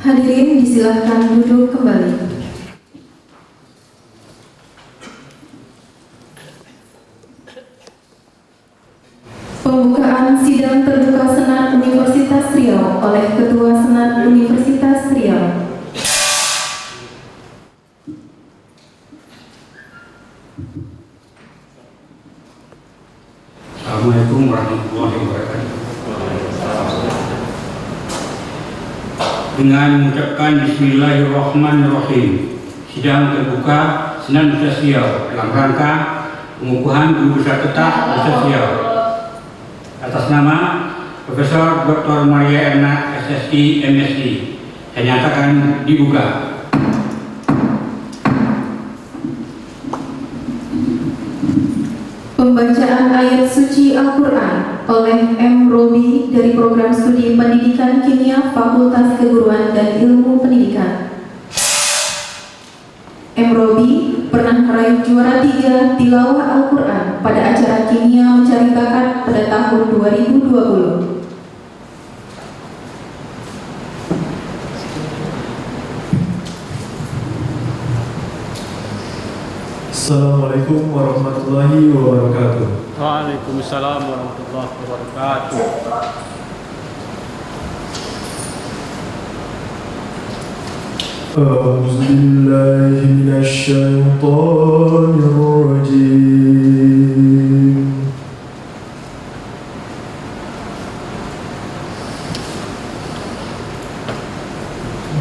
Hadirin disilahkan duduk kembali. Pembukaan sidang terbuka Senat Universitas Riau oleh Ketua Senat Universitas Riau. Assalamualaikum warahmatullahi wabarakatuh. Dengan mengucapkan Bismillahirrahmanirrahim, sidang terbuka Senat Universitas Riau dalam rangka pengukuhan guru besar tetap Universitas Riau atas nama Profesor Dr. Maria Erna SSI MSI saya nyatakan dibuka. Pembacaan ayat suci Al-Quran oleh M. Robi dari Program Studi Pendidikan Kimia Fakultas Keguruan dan Ilmu Pendidikan. M. Robi pernah meraih juara 3 tilawah Al-Quran pada acara Kimia Mencari Bakat pada tahun 2020. Assalamualaikum warahmatullahi wabarakatuh. Waalaikumsalam warahmatullahi wabarakatuh. A'udzu billahi minasy syaithanir rajim.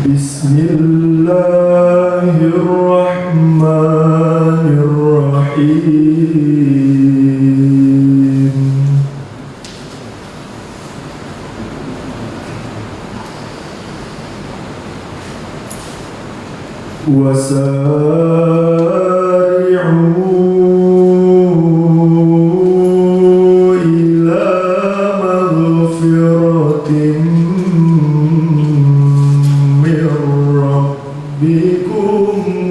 Bismillahirrahmanirrahim. وسارعوا إلى مغفرة من ربكم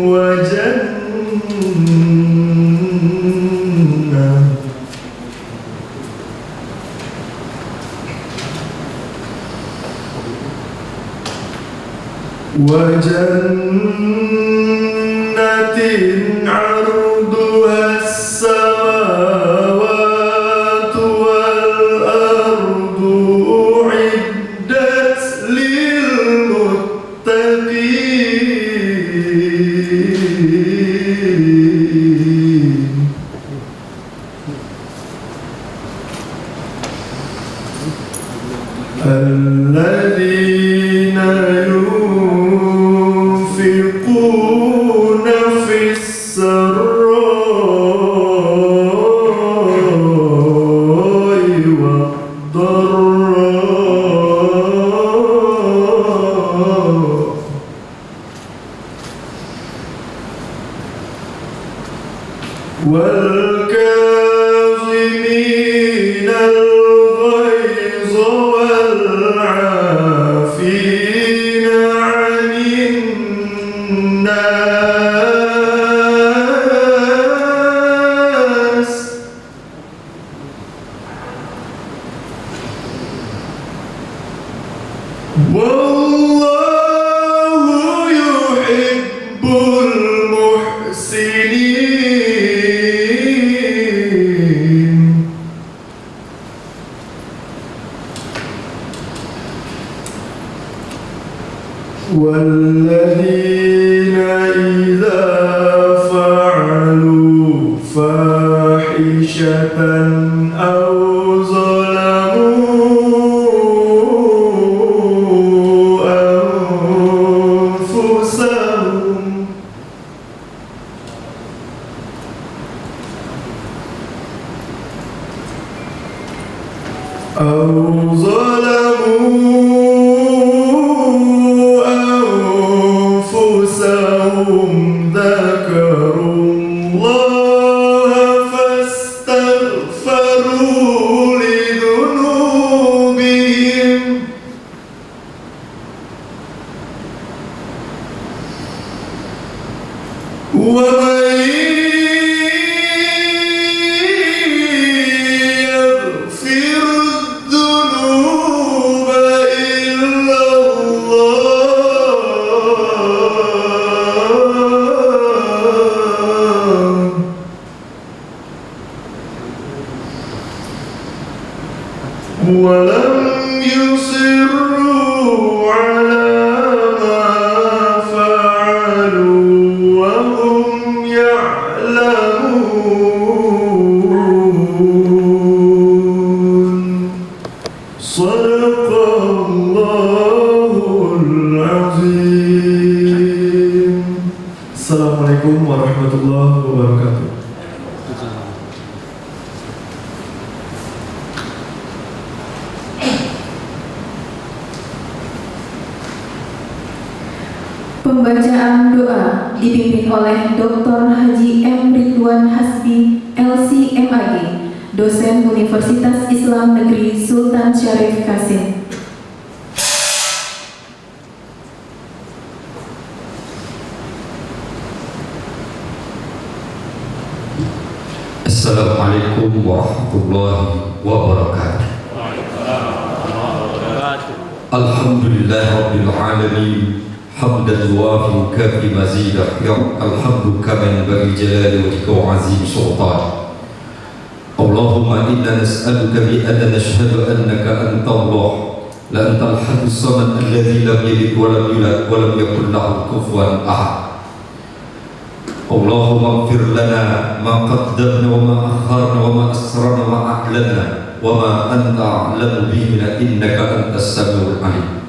وجنة عرضها السماوات والأرض أعدت للمتقين الذين ينفقون في السراء والضراء والكاظمين الغيظ والعافين عن الناس والله يحب المحسنين والذين إذا فعلوا فاحشة أو ظلموا أنفسهم ذكروا الله فاستغفروا Sadaqallahul Azim. Assalamualaikum warahmatullahi wabarakatuh. Pembacaan doa dipimpin oleh Dr. Haji M. Ridwan Hasbi, LC MAG, dosen Universitas Islam Negeri Sultan Syarif Kasim. Assalamualaikum warahmatullahi wabarakatuh. Alhamdulillah Rabbil Alamin. Hamdan yuwafi kafi mazidah. Ya alhamdu kama yanbaghi jalali wajhika wa azim sultan. Allahumma inna nas'aluka bi anna nashhadu annaka anta Allah la anta al-ahadus samad alladhi lam yalid wa lam yulad wa lam yakul lahu kufuwan ahad. Allahumma ighfir lana ma qaddamna wa ma akharna wa ma asrarna wa ma a'lanna wa ma anta a'lamu bihi innaka antas samiul alim.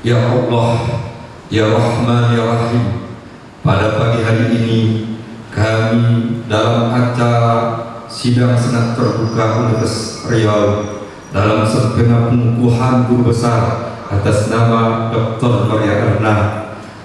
Ya Allah, Ya Rahman, Ya Rahim, pada pagi hari ini kami dalam acara sidang senat terbuka Universitas Riau dalam segenap pengukuhan guru besar atas nama Dr. Maria Erna,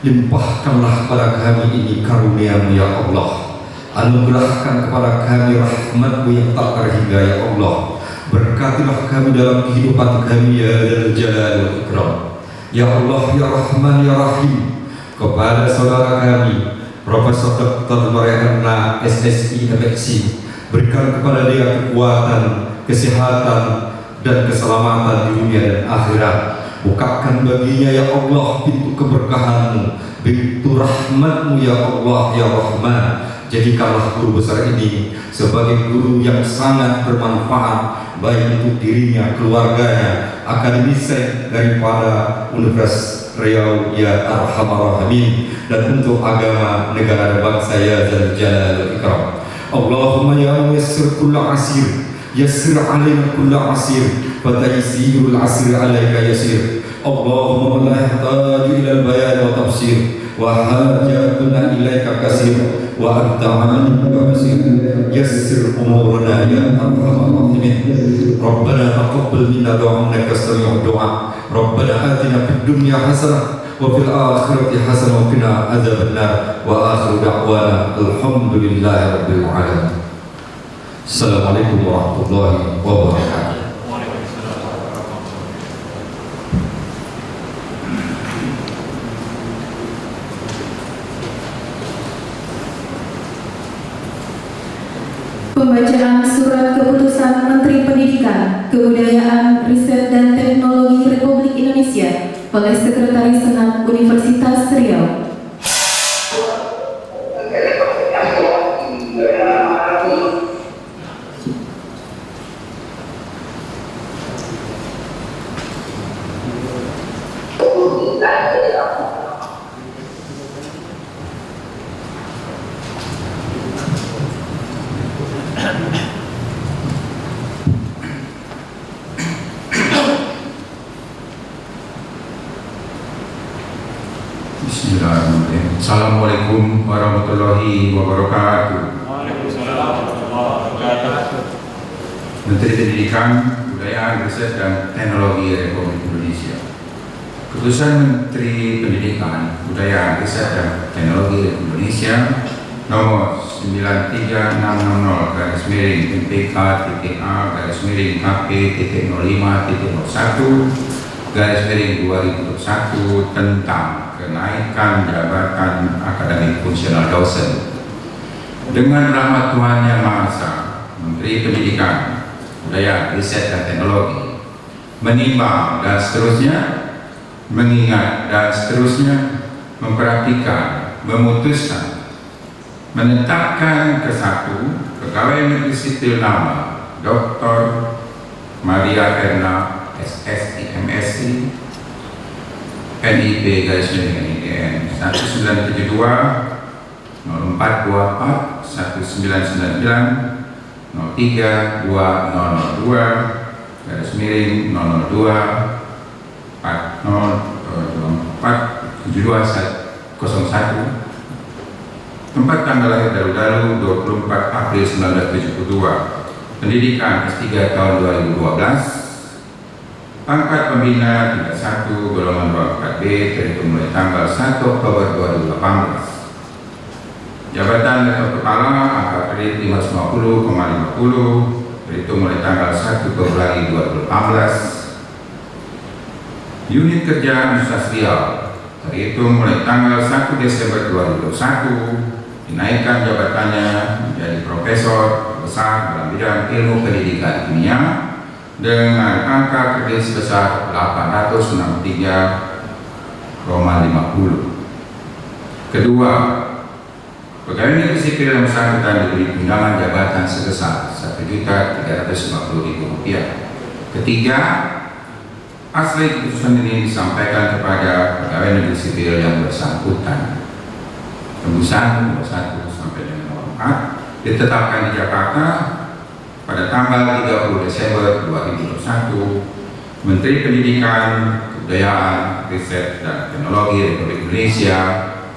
limpahkanlah pada kami ini karunia-Mu ya Allah, anugerahkan kepada kami rahmat-Mu yang tak terhingga ya Allah, berkatilah kami dalam kehidupan kami ya Dzal Jalali wal Ikram. Ya Allah, Ya Rahman, Ya Rahim, kepada saudara kami Profesor Dr. Maria Erna SSI MSc, berikan kepada dia kekuatan, kesehatan, dan keselamatan di dunia dan akhirat. Bukakan baginya ya Allah pintu keberkahan-Mu, pintu rahmat-Mu ya Allah, Ya Rahman. Jadikanlah guru besar ini sebagai guru yang sangat bermanfaat baik untuk dirinya, keluarganya, akademisi daripada Universitas Riau ya Arhamar Rahimin, dan untuk agama, negara dan bangsa ya Dzal Jalali wal Ikram. Allahumma ya muyassir kulla asir, yassir alaina kulla asir, fa taysirul asir alaika yasir. Allahumma la yahtaju ila al-bayan wa tafsir, wa hajatuna ilaika kasir, wa anta alim wa basir. Yassir umurana ya arhamar rahimin. Rabbana taqabbal minna innaka sami'ud du'a. Rabbana atina fid dunya hasanah wa fil akhirati hasanah wa qina adzabannar. Wa akhiru da'wana alhamdulillahi rabbil alamin. Assalamualaikum warahmatullahi wabarakatuh. Pembacaan Surat Keputusan Menteri Pendidikan, Kebudayaan, Riset dan Teknologi Republik Indonesia oleh Sekretaris Senat Universitas Riau. Bismillahirrahmanirrahim. Assalamualaikum warahmatullahi wabarakatuh. Menteri Pendidikan, Kebudayaan, Riset dan Teknologi Republik Indonesia. Keputusan Menteri Pendidikan, Kebudayaan, Riset dan Teknologi Republik Indonesia nomor 93900-PK.A-MIRING-AP.05.01/2021 tentang kenaikan jabatan akademik fungsional dosen. Dengan rahmat Tuhan Yang Maha Esa, Menteri Pendidikan, Kebudayaan, Riset dan Teknologi menimbang dan seterusnya, mengingat dan seterusnya, memperhatikan, memutuskan, menetapkan ke satu pegawai negeri sipil nama Dr. Maria Erna SSI MSc NIP /IDN 1972 0424 1999 03 2002 002 47201. Tempat tanggal lahir Dalu-Dalu 24 April 1972. Pendidikan S3 tahun 2012. Pangkat pembina tingkat 1 golongan 24B terhitung mulai tanggal 1 Oktober 2018. Jabatan Letkol Kepala angka kredit 550,50 terhitung mulai tanggal 1 Februari 2018. Unit kerja Universitas Riau terhitung mulai tanggal 1 Desember 2021, dinaikkan jabatannya menjadi profesor besar dalam bidang ilmu pendidikan kimia dengan angka kredit sebesar 863,50. Kedua, pegawai negeri sipil yang bersangkutan diberi tunjangan jabatan sebesar Rp1.350.000. Ketiga, asli keputusan ini disampaikan kepada pegawai negeri sipil yang bersangkutan. Tembusan nomor 1 sampai dengan nomor 4 ditetapkan di Jakarta pada tanggal 30 Desember 2021. Menteri Pendidikan, Kebudayaan, Riset dan Teknologi Republik Indonesia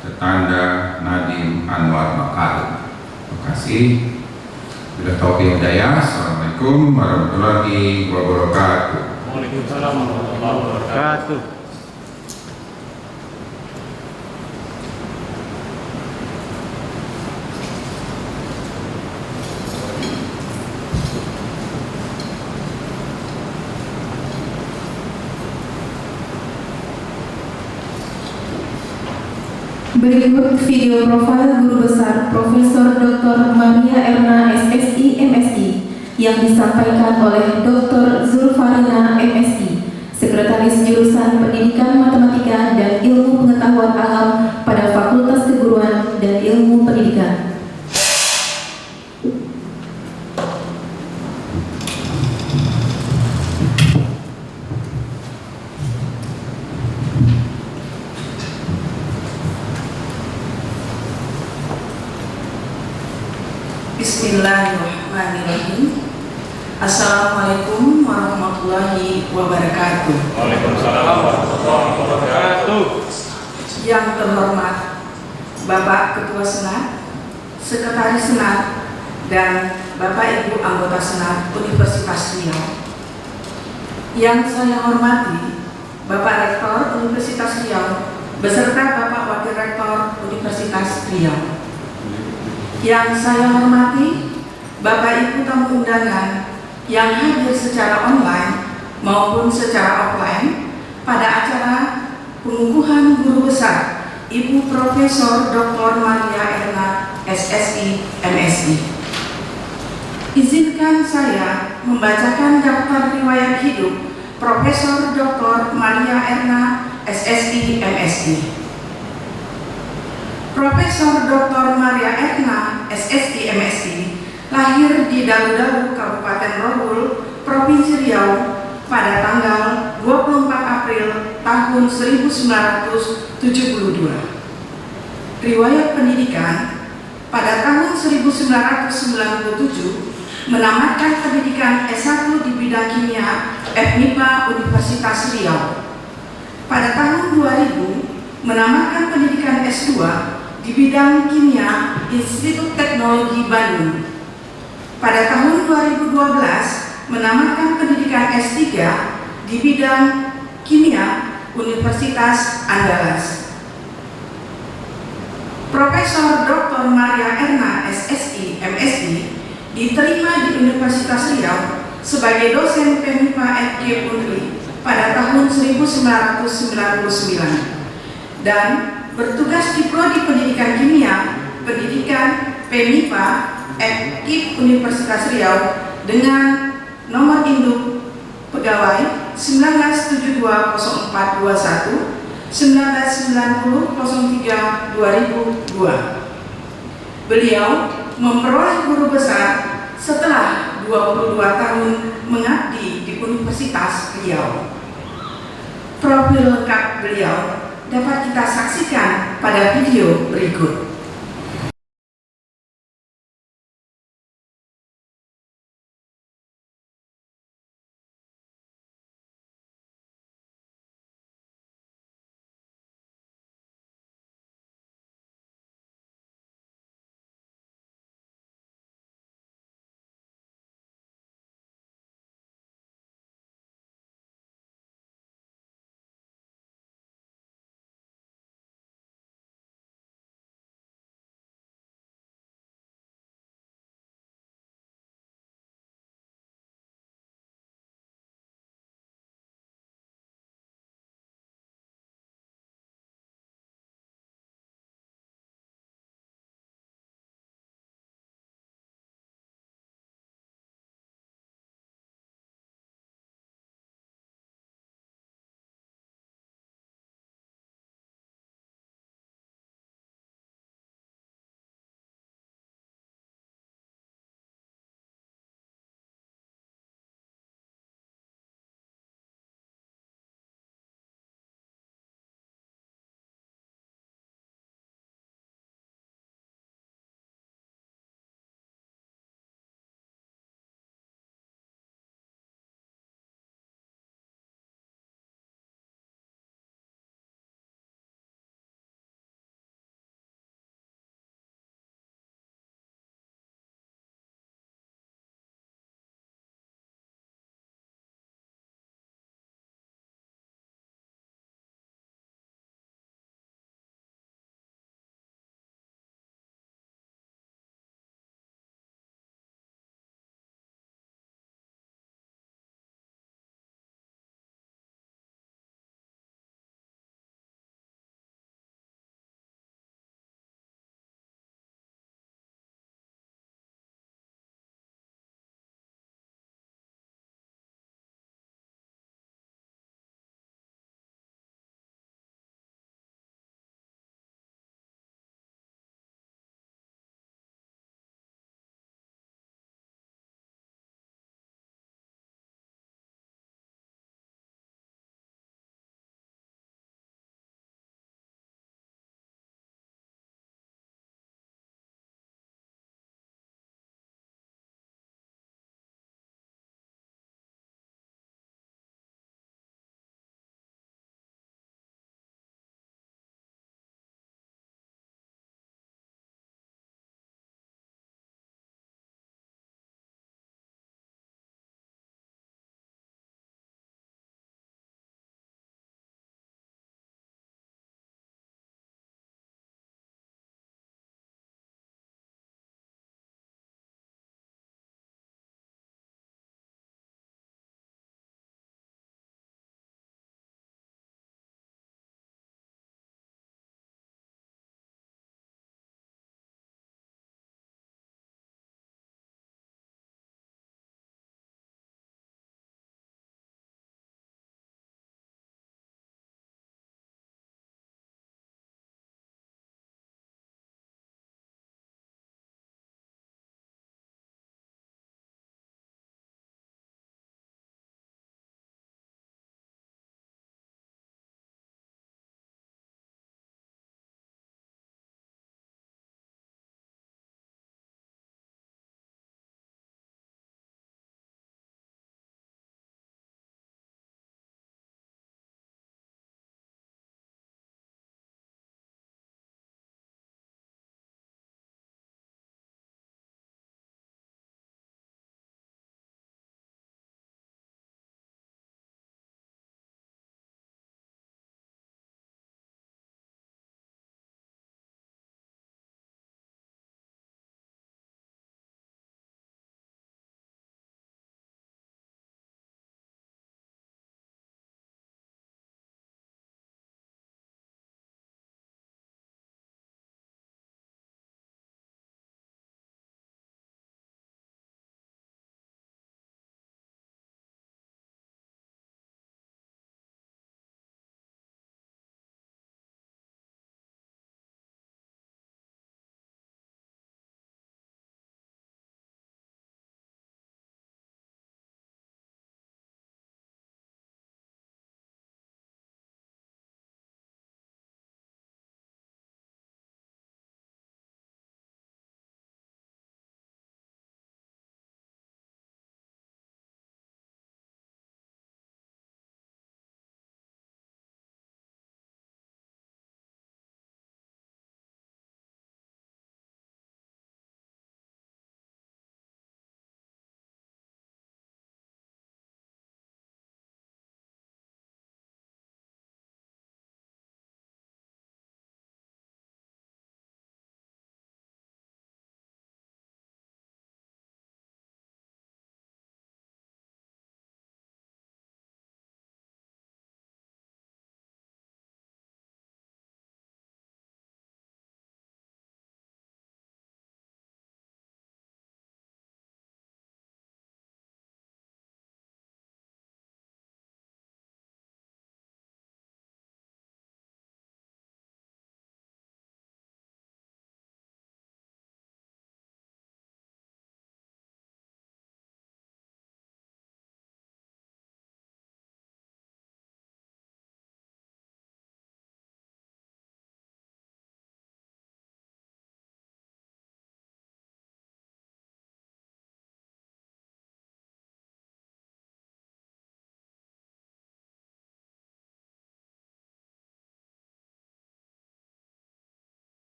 tertanda Nadiem Anwar Makarim. Terima kasih. Bila taufiq hidayah. Assalamualaikum warahmatullahi wabarakatuh. Waalaikumsalam warahmatullahi wabarakatuh. Berikut video profil Guru Besar Profesor Dr. Maria Erna SSI MSI yang disampaikan oleh Dr. Zulfarina MSI, Sekretaris Jurusan Pendidikan Matematika dan Ilmu Pengetahuan Alam pada Fakultas Keguruan dan Ilmu Pendidikan. Bismillahirrahmanirrahim. Assalamualaikum warahmatullahi wabarakatuh. Waalaikumsalam warahmatullahi wabarakatuh. Yang terhormat Bapak Ketua Senat, Sekretaris Senat, dan Bapak Ibu anggota Senat Universitas Riau. Yang saya hormati Bapak Rektor Universitas Riau beserta Bapak Wakil Rektor Universitas Riau. Yang saya hormati Bapak Ibu tamu undangan yang hadir secara online maupun secara offline pada acara pengukuhan Guru Besar Ibu Profesor Dr. Maria Erna SSI MSI. Izinkan saya membacakan daftar riwayat hidup Profesor Dr. Maria Erna SSI MSI. Profesor Dr. Maria Erna SSI MSI lahir di Dalu-Dalu, Kabupaten Rohul, Provinsi Riau pada tanggal 24 April tahun 1972. Riwayat pendidikan pada tahun 1997 menamatkan pendidikan S1 di bidang kimia FMIPA Universitas Riau. Pada tahun 2000 menamatkan pendidikan S2 di bidang kimia Institut Teknologi Bandung. Pada tahun 2012 menamatkan pendidikan S3 di bidang kimia Universitas Andalas. Profesor Dr. Maria Erna SSI MSI diterima di Universitas Riau sebagai dosen PMIPA FG Unri pada tahun 1999 dan bertugas di Prodi Pendidikan Kimia, Pendidikan PMIPA FKIP Universitas Riau dengan nomor induk pegawai 19720421 1990-03-2002. Beliau memperoleh guru besar setelah 22 tahun mengabdi di Universitas Riau. Profil lengkap beliau dapat kita saksikan pada video berikut.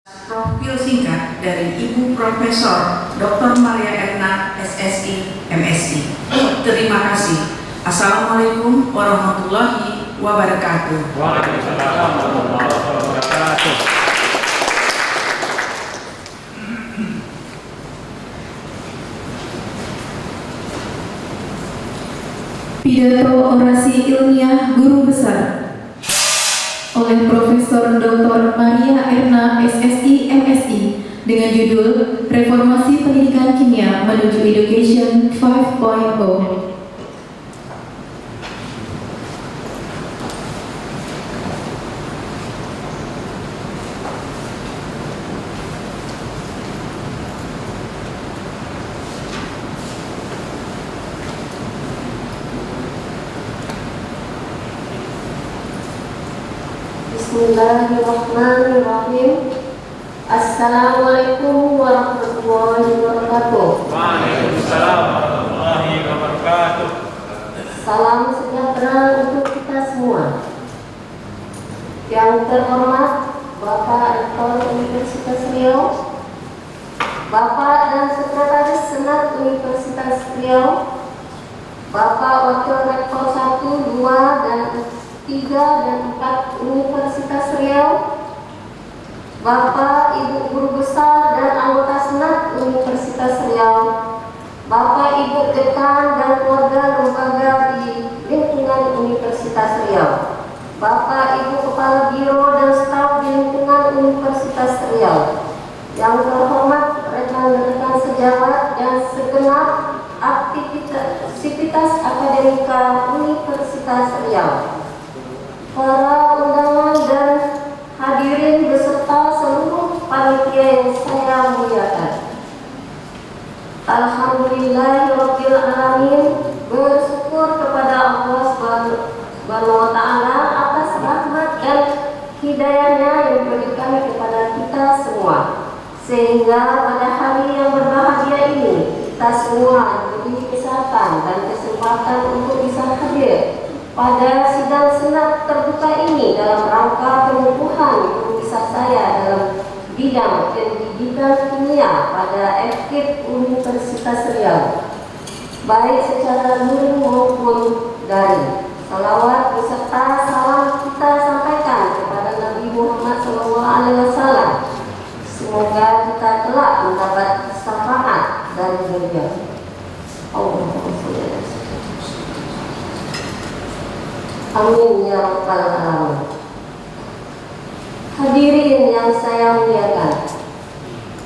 Profil singkat dari Ibu Profesor Dr. Maria Erna, SSI, MSI. Terima kasih. Assalamualaikum warahmatullahi wabarakatuh. Waalaikumsalam warahmatullahi wabarakatuh. Pidato orasi ilmiah guru besar oleh Profesor Dr. Maria Erna, SSI, MSI dengan judul Reformasi Pendidikan Kimia Menuju Education 5.0. Bismillahirrahmanirrahim. Assalamualaikum warahmatullahi wabarakatuh. Waalaikumsalam warahmatullahi wabarakatuh. Salam sejahtera untuk kita semua. Yang terhormat Bapak Rektor Universitas Riau, Bapak dan Sekretaris Senat Universitas Riau, Bapak Wakil Rektor 1, 2, dan 3 dan 4 Universitas Riau, Bapak Ibu Guru Besar dan anggota Senat Universitas Riau, Bapak Ibu Dekan dan keluarga lembaga di lingkungan Universitas Riau, Bapak Ibu Kepala Biro dan staf di lingkungan Universitas Riau, yang terhormat rekan-rekan sejawat dan segenap aktivitas akademika Universitas Riau, para undangan dan hadirin beserta seluruh panitia yang saya muliakan. Alhamdulillahirabbil alamin, bersyukur kepada Allah Subhanahu wa taala atas rahmat dan hidayahnya yang diberikan kepada kita semua, sehingga pada hari yang berbahagia ini kita semua diberi kesehatan dan kesempatan untuk bisa hadir pada sidang senat terbuka ini dalam rangka penyembuhan guru besar saya dalam bidang pendidikan kimia pada FKIP Universitas Riau, baik secara luring maupun daring. Salawat beserta salam kita sampaikan kepada Nabi Muhammad SAW. Semoga kita kelak mendapat syafaat dari beliau. Amin ya rabbal alamin. Hadirin yang saya muliakan,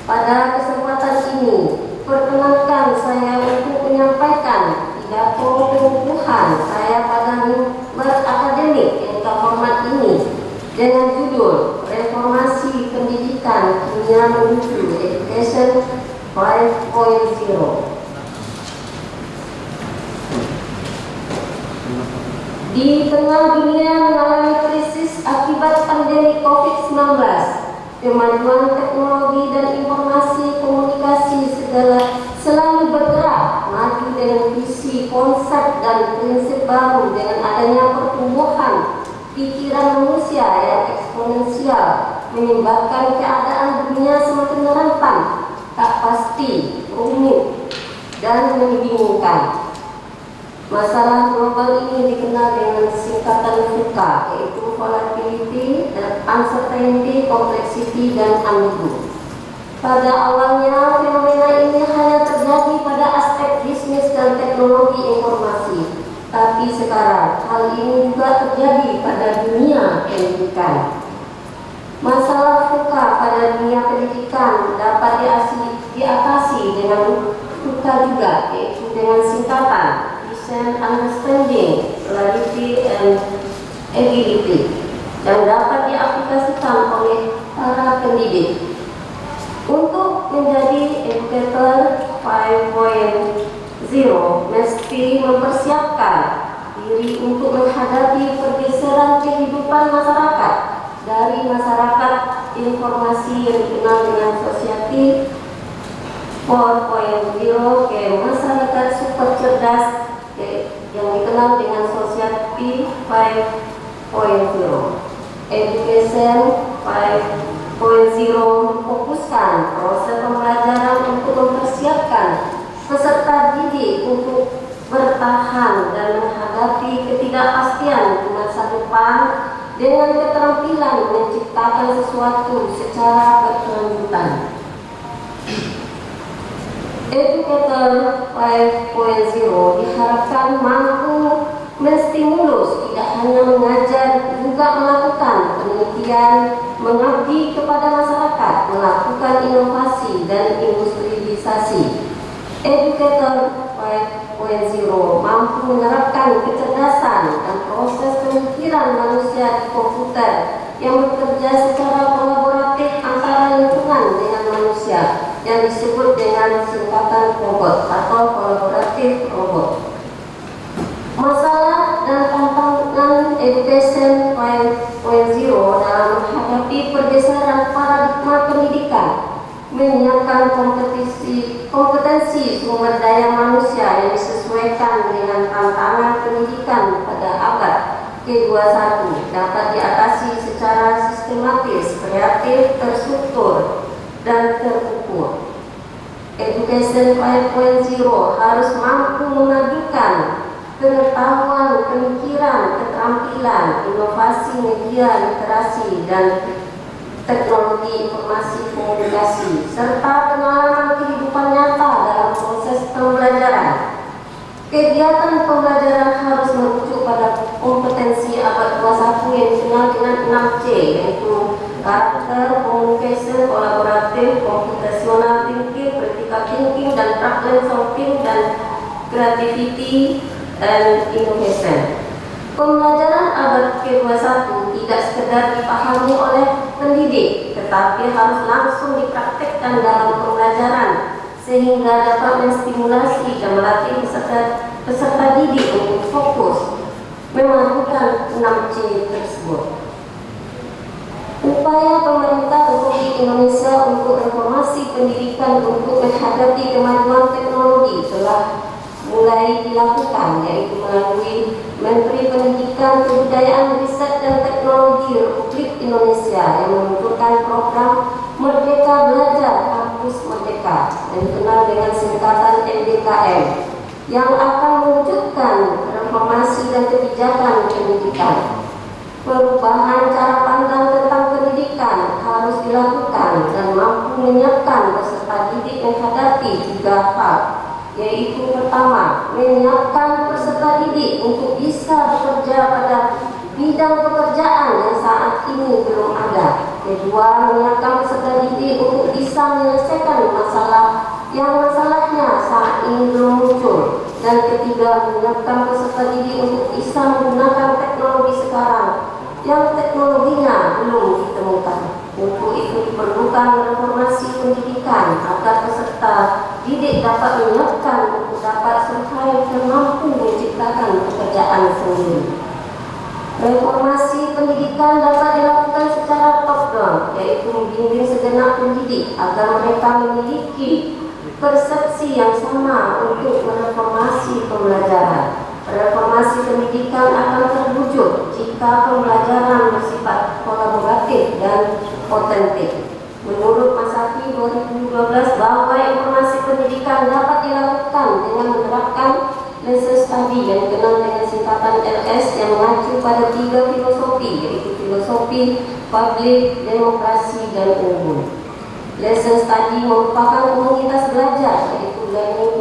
pada kesempatan ini perkenankan saya untuk menyampaikan pidato pengukuhan saya pada mimbar akademik yang terhormat ini dengan judul Reformasi Pendidikan Kimia Menuju Education 5.0. Di tengah dunia mengalami krisis akibat pandemi COVID-19, kemajuan teknologi dan informasi komunikasi selalu bergerak maju dengan visi, konsep, dan prinsip baru dengan adanya pertumbuhan pikiran manusia yang eksponensial menyebabkan keadaan dunia semakin rentan, tak pasti, rumit, dan membingungkan. Masalah global ini dikenal dengan singkatan VUCA, yaitu volatility, dan uncertainty, complexity, dan ambigu. Pada awalnya, fenomena ini hanya terjadi pada aspek bisnis dan teknologi informasi, tapi sekarang hal ini juga terjadi pada dunia pendidikan. Masalah VUCA pada dunia pendidikan dapat diatasi dengan VUCA juga, yaitu dengan singkatan understanding, clarity, and agility, yang dapat diaplikasikan oleh para pendidik. Untuk menjadi educator 5.0 mesti mempersiapkan diri untuk menghadapi pergeseran kehidupan masyarakat dari masyarakat informasi yang dikenal dengan society 4.0 ke masyarakat super cerdas yang dikenal dengan Society 5.0, Education 5.0. Fokuskan proses pembelajaran untuk mempersiapkan peserta didik untuk bertahan dan menghadapi ketidakpastian di masa depan dengan keterampilan menciptakan sesuatu secara berkelanjutan. Educator 5.0 diharapkan mampu menstimulus tidak hanya mengajar, juga melakukan penelitian, mengabdi kepada masyarakat, melakukan inovasi dan industrialisasi. Educator 5.0 mampu menerapkan kecerdasan dan proses pemikiran manusia di komputer yang bekerja secara kolaboratif antara lingkungan dengan manusia yang disebut dengan singkatan robot atau kolaboratif robot. Masalah dan tantangan Education 5.0 dalam menghadapi pergeseran paradigma pendidikan, menyiapkan kompetensi sumber daya manusia yang disesuaikan dengan tantangan pendidikan pada abad ke-21 dapat diatasi secara sistematis, kreatif, terstruktur, dan terukur. Education 5.0 harus mampu memadukan pengetahuan, pemikiran, keterampilan, inovasi media, literasi, dan teknologi informasi komunikasi, serta pengalaman kehidupan nyata dalam proses pembelajaran. Kegiatan pembelajaran harus merujuk pada kompetensi abad 21 yang dikenal dengan 6C, yaitu karakter, communication, kolaboratif, computational thinking, critical thinking, dan problem solving, dan creativity and innovation. Pembelajaran abad ke-21 tidak sekedar dipahami oleh pendidik, tetapi harus langsung dipraktekkan dalam pembelajaran sehingga dapat menstimulasi dan melatih peserta didik untuk fokus melakukan 6C tersebut. Upaya pemerintah Republik Indonesia untuk reformasi pendidikan untuk menghadapi kemajuan teknologi telah mulai dilakukan, yaitu melalui Menteri Pendidikan, Kebudayaan, Riset dan Teknologi Republik Indonesia yang meluncurkan program Merdeka Belajar Kampus Merdeka yang dikenal dengan singkatan MBKM yang akan mewujudkan reformasi dan kebijakan pendidikan. Perubahan cara pandang tentang pendidikan harus dilakukan dan mampu menyiapkan peserta didik menghadapi 3 hal, yaitu pertama, menyiapkan peserta didik untuk bisa bekerja pada bidang pekerjaan yang saat ini belum ada. Kedua, menyiapkan peserta didik untuk bisa menyelesaikan masalahnya saat ini belum muncul. Dan ketiga, menyiapkan peserta didik untuk bisa menggunakan teknologi sekarang yang teknologinya belum ditemukan. Untuk itu diperlukan reformasi pendidikan agar peserta didik dapat menyiapkan untuk dapat selesai dan mampu menciptakan pekerjaan sendiri. Reformasi pendidikan dapat dilakukan secara top-down, yaitu membimbing segenap pendidik agar mereka memiliki persepsi yang sama untuk mereformasi pembelajaran. Reformasi pendidikan akan terwujud jika pembelajaran bersifat kolaboratif dan otentik. Menurut Masafi 2012 bahwa informasi pendidikan dapat dilakukan dengan menerapkan lesson study yang dikenal dengan singkatan LS yang mengacu pada 3 filosofi, yaitu filosofi publik, demokrasi, dan unggul. Lesson study merupakan komunitas belajar, yaitu learning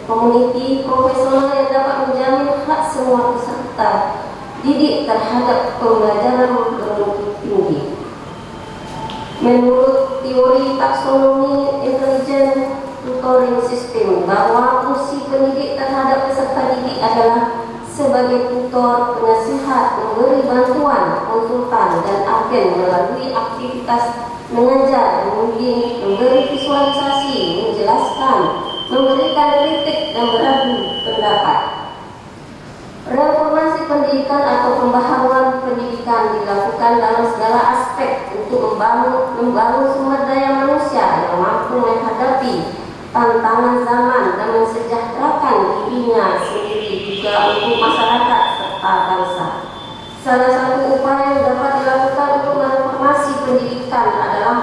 community profesional yang dapat menjamin hak semua peserta didik terhadap pembelajaran bermutu tinggi. Menurut teori taksonomi intelligent tutoring system, bahwa fungsi pendidik terhadap peserta didik adalah sebagai tutor, penasihat, memberi bantuan, konsultan, dan agen melalui aktivitas mengajar, membimbing, memberi visualisasi, menjelaskan, memberikan kritik, dan beradu pendapat. Reformasi pendidikan atau pembaharuan pendidikan dilakukan dalam segala aspek untuk membangun sumber daya manusia yang mampu menghadapi tantangan zaman dan mensejahterakan dirinya sendiri juga untuk masyarakat serta bangsa. Salah satu upaya yang dapat dilakukan untuk mereformasi pendidikan adalah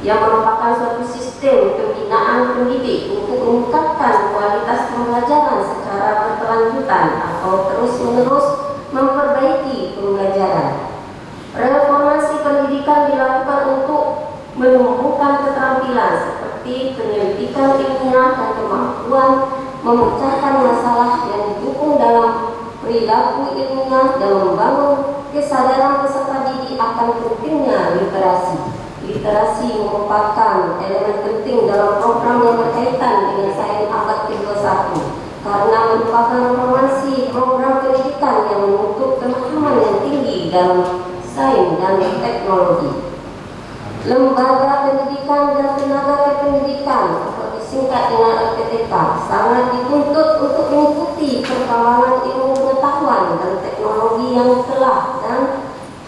yang merupakan suatu sistem pembinaan pendidik untuk meningkatkan kualitas pembelajaran secara berkelanjutan atau terus-menerus memperbaiki pembelajaran. Reformasi pendidikan dilakukan untuk menumbuhkan keterampilan seperti penyelidikan ilmiah dan kemampuan memecahkan masalah yang didukung dalam perilaku ilmiah dan membangun kesadaran peserta didik akan pentingnya literasi. Literasi merupakan elemen penting dalam program yang berkaitan dengan sains abad ke-21 karena merupakan reformasi program pendidikan yang menuntut pemahaman yang tinggi dalam sains dan teknologi. Lembaga pendidikan dan tenaga kependidikan atau disingkat dengan LPTK sangat dituntut untuk mengikuti perkembangan ilmu pengetahuan dan teknologi yang telah dan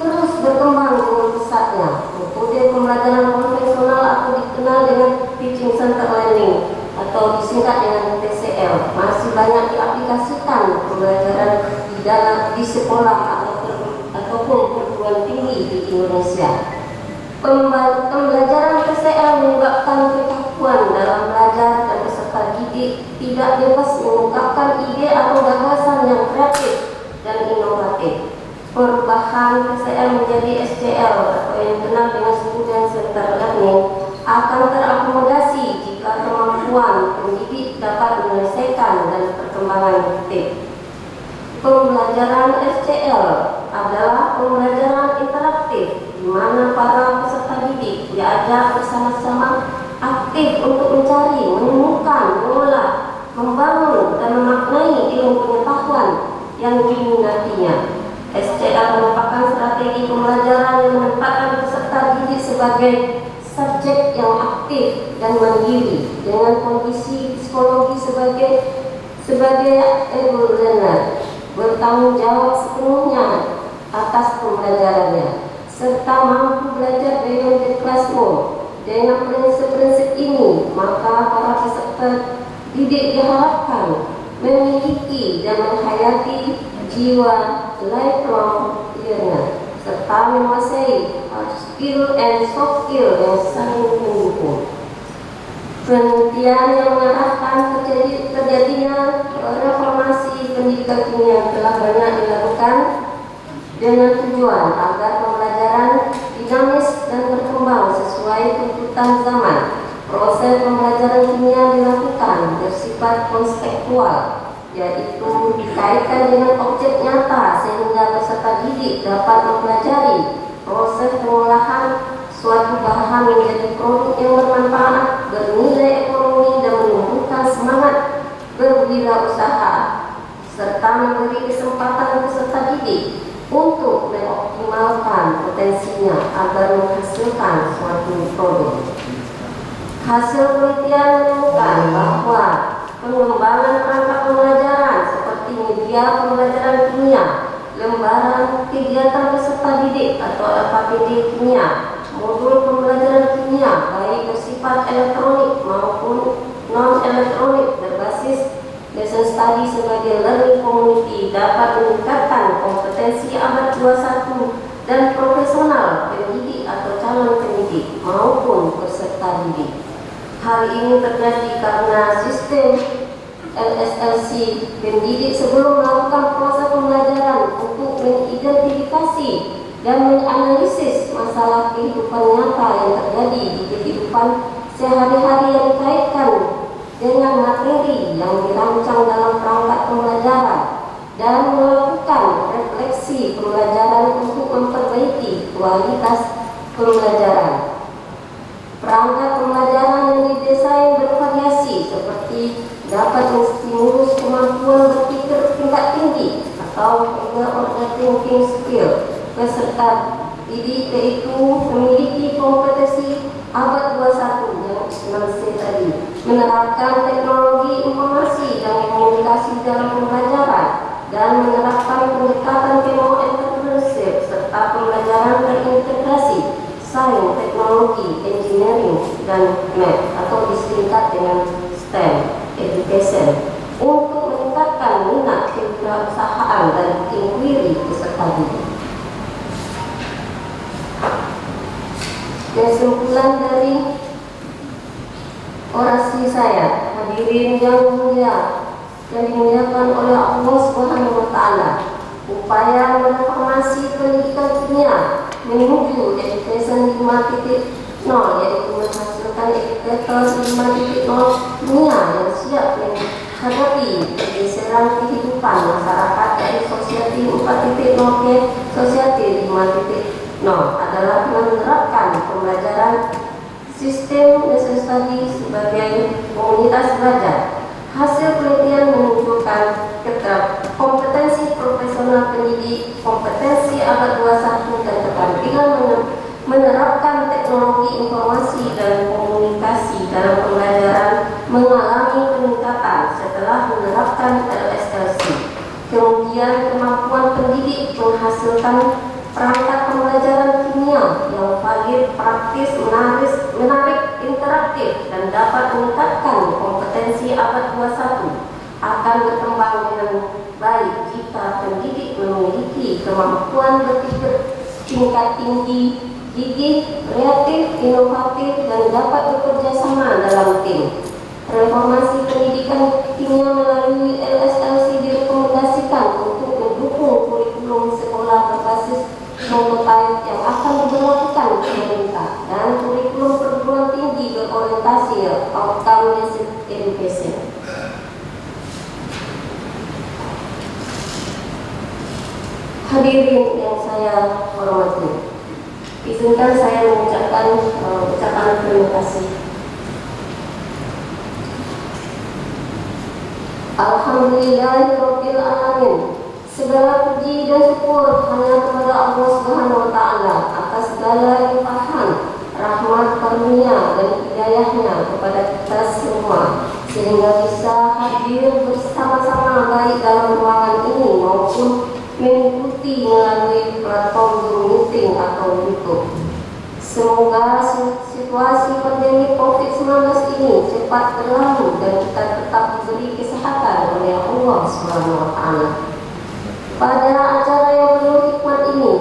terus berkembang dengan pesatnya. Metode pembelajaran konvensional atau dikenal dengan Teaching Center Learning atau disingkat dengan TCL masih banyak diaplikasikan pembelajaran di sekolah ataupun perguruan tinggi di Indonesia. Pembelajaran TCL menyebabkan kekakuan dalam belajar dan peserta didik tidak bebas mengungkapkan ide atau gagasan yang kreatif dan inovatif. Perubahan TCL menjadi SCL atau yang dikenal dengan Student Centered Learning akan terakomodasi jika kemampuan pendidik dapat menyelesaikan dan perkembangan aktif. Pembelajaran SCL adalah pembelajaran interaktif di mana para peserta didik diajak bersama-sama aktif untuk mencari, menemukan, mengolah, membangun dan memaknai ilmu pengetahuan yang diminatinya. SCL merupakan strategi pembelajaran yang menempatkan peserta didik sebagai subjek yang aktif dan mandiri dengan kondisi psikologi sebagai able learner, bertanggung jawab sepenuhnya atas pembelajarannya serta mampu belajar beyond the classroom. Dengan prinsip-prinsip ini, maka para peserta didik diharapkan memiliki dan menghayati jiwa lifelong learner serta menguasai hard skill and soft skill yang saling mendukung. Penelitian yang mengarahkan terjadinya reformasi pendidikan ini telah banyak dilakukan dengan tujuan agar pembelajaran dinamis dan berkembang sesuai tuntutan zaman. Proses pembelajaran kimia dilakukan bersifat konseptual, yaitu dikaitkan dengan objek nyata sehingga peserta didik dapat mempelajari proses pengolahan suatu bahan menjadi produk yang bermanfaat, bernilai ekonomi dan menumbuhkan semangat berwirausaha serta memberi kesempatan peserta didik untuk mengoptimalkan potensinya agar menghasilkan suatu produk. Hasil penelitian menemukan bahwa pengembangan perangkat pembelajaran seperti media pembelajaran kimia, lembaran kegiatan peserta didik atau LKPD kimia, modul pembelajaran kimia baik bersifat elektronik maupun non-elektronik berbasis lesson study sebagai learning community dapat meningkatkan kompetensi abad 21 dan profesional pendidik atau calon pendidik maupun peserta didik. Hal ini terjadi karena sistem LSLC pendidik sebelum melakukan proses pembelajaran untuk mengidentifikasi dan menganalisis masalah kehidupan nyata yang terjadi di kehidupan sehari-hari yang dikaitkan dengan materi yang dirancang dalam perangkat pembelajaran dan melakukan refleksi pembelajaran untuk memperbaiki kualitas pembelajaran. Perangkat pembelajaran yang didesain bervariasi seperti dapat menstimulus kemampuan berpikir tingkat tinggi atau order thinking skill peserta didik, yaitu memiliki kompetensi abad 21 yang saya tadi, menerapkan teknologi informasi dan komunikasi dalam pembelajaran dan menerapkan pendekatan entrepreneurship serta pembelajaran terintegrasi sains, teknologi, engineering, dan math atau disingkat dengan STEM education untuk meningkatkan minat kewirausahaan dan inquiry peserta didik. Kesimpulan dari orasi saya, hadirin yang mulia, yang dimuliakan oleh Allah Subhanahu wa Ta'ala, upaya mereformasi pendidikan dunia menuju education 5.0, yaitu menghasilkan educator 5.0 dunia yang siap menghadapi pergeseran kehidupan masyarakat dari Society 4.0 ke Society 5.0 adalah menerapkan pembelajaran sistem lesson study sebagai komunitas belajar. Hasil penelitian menunjukkan kompetensi profesional pendidik, kompetensi abad 21 dan keterampilan menerapkan teknologi informasi dan komunikasi dalam pembelajaran mengalami peningkatan setelah menerapkan LSLC. Kemudian kemampuan pendidik menghasilkan perangkat pembelajaran kimia yang valid, praktis, menarik, interaktif, dan dapat meningkatkan kompetensi abad 21 akan berkembang dengan baik jika pendidik memiliki kemampuan berpikir tingkat tinggi, gigih, kreatif, inovatif, dan dapat bekerja sama dalam tim. Reformasi pendidikan kimia melalui LSLC direkomendasikan untuk mendukung kurikulum sekolah berbasis monotype yang akan diberlakukan pemerintah dan kurikulum perguruan tinggi berorientasi outcome-based education. Hadirin yang saya hormati, izinkan saya mengucapkan ucapan terima kasih. Alhamdulillahirabbil alamin. Segala puji dan syukur hanya kepada Allah Subhanahu wa Ta'ala atas segala limpahan rahmat karunia dan hidayahnya kepada kita semua, sehingga bisa hadir bersama-sama baik dalam ruangan ini maupun mengikuti melalui platform Zoom meeting atau YouTube. Semoga situasi pandemi COVID-19 ini cepat berlalu dan kita tetap diberi kesehatan oleh Allah Subhanahu wa Ta'ala. Pada acara yang penuh hikmat ini,